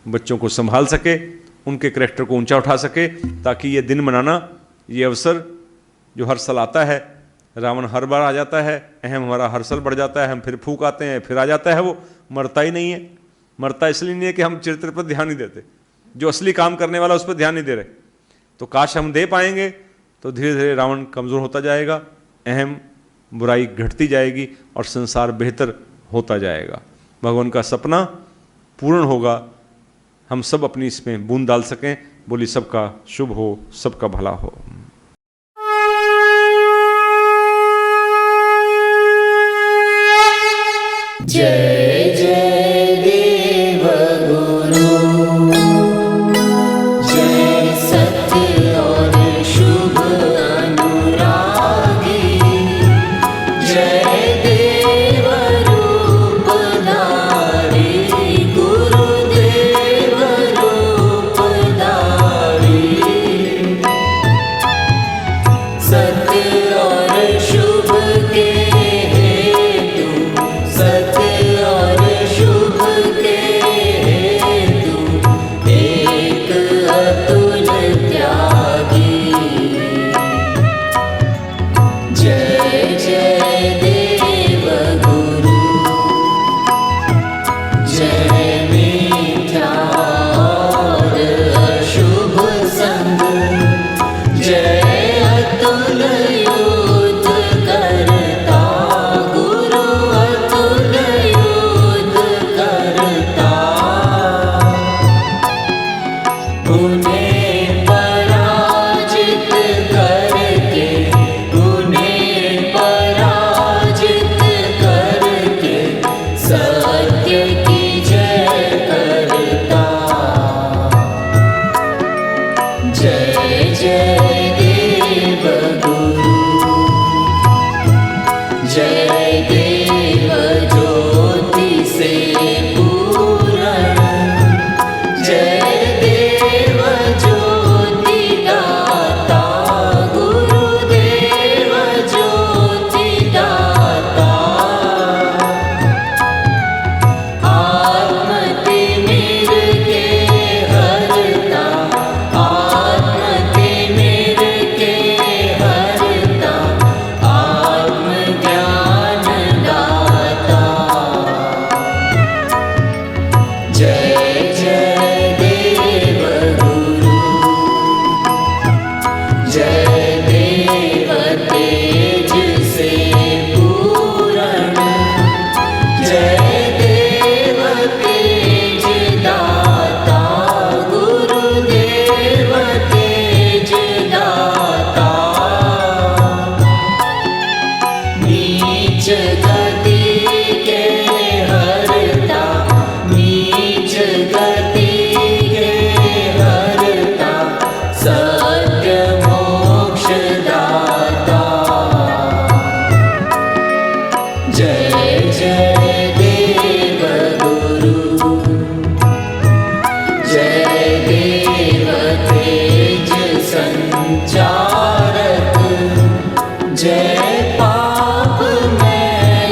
बच्चों को संभाल सके, उनके करैक्टर को ऊंचा उठा सके, ताकि ये दिन मनाना, ये अवसर जो हर साल आता है, रावण हर बार आ जाता है, अहम हमारा हर साल बढ़ जाता है, हम फिर फूक आते हैं, फिर आ जाता है, वो मरता ही नहीं है। मरता इसलिए नहीं है कि हम चरित्र पर ध्यान नहीं देते, जो असली काम करने वाला उस पर ध्यान नहीं दे रहे। तो काश हम दे पाएंगे तो धीरे धीरे रावण कमज़ोर होता जाएगा, अहम बुराई घटती जाएगी और संसार बेहतर होता जाएगा। भगवान का सपना पूर्ण होगा, हम सब अपनी इसमें बूंद डाल सकें। बोली सबका शुभ हो, सबका भला हो। जय जय देव गुरु, जय सत्य और शुभ अनुरागी, जय देव रूपधारी, गुरुदेव रूपधारी। सत्य और शुभ के हेतु, सत्य और शुभ के हेतु, एक अतुल त्यागी। जय जय देव गुरु, जय मीठा और अशुभ संग, जय अतुल युद्ध करता, गुरु अतुल युद्ध करता। उन्हें पराजित करके, उन्हें पराजित करके, सत्य की जय करता। जय जय देव गुरु, जय देव ज्योति से पूरण, जय देव ज्योति दाता, गुरुदेव ज्योति दाता। आत्मतिमिर के हरता, आत्मतिमिर के हरता, आत्मज्ञान दाता। जय जय देव गुरु, जय देव तेज से पूरण, जय देव तेज दाता, गुरुदेव तेज दाता। नीच गति के हरता, नीच गति के हरता, सत्य मोक्ष दाता। जय जय देव गुरु, जय देव तेज संचारक, जय पाप में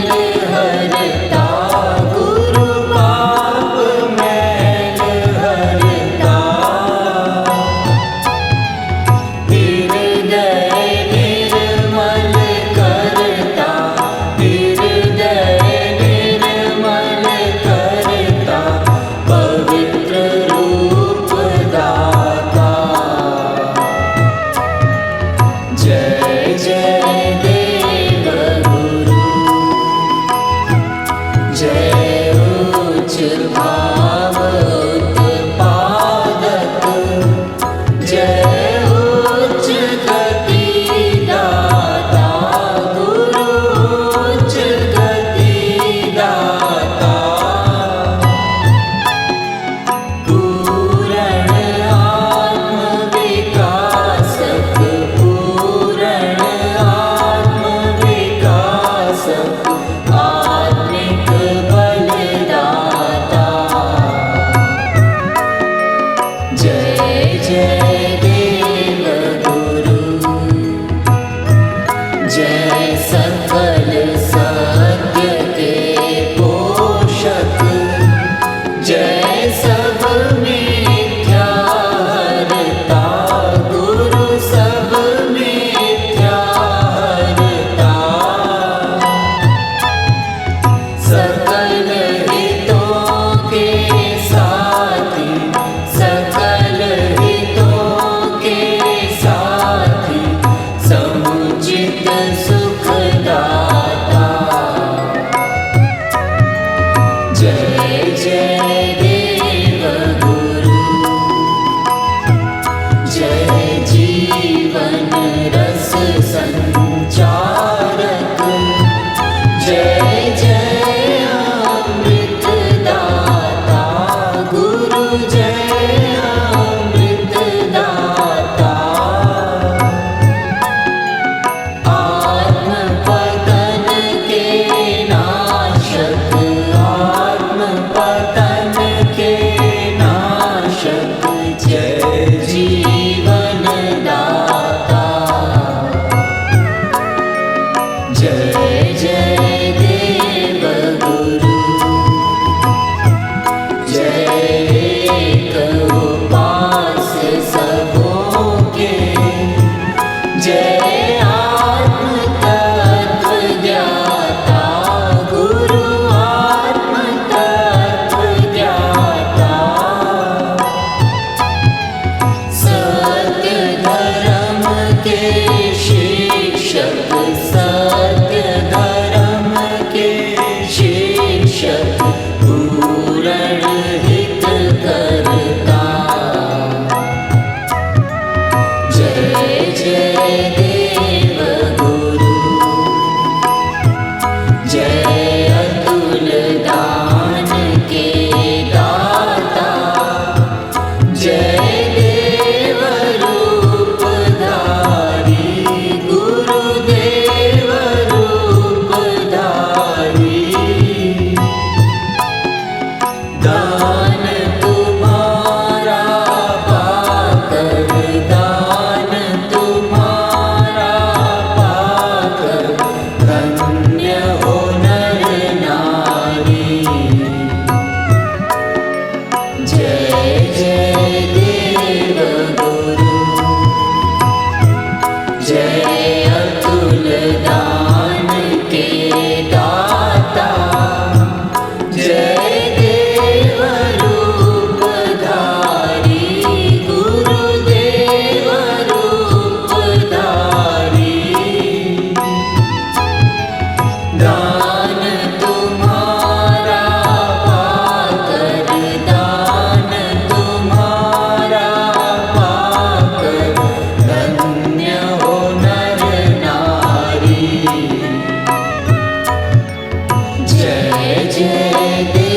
जय देव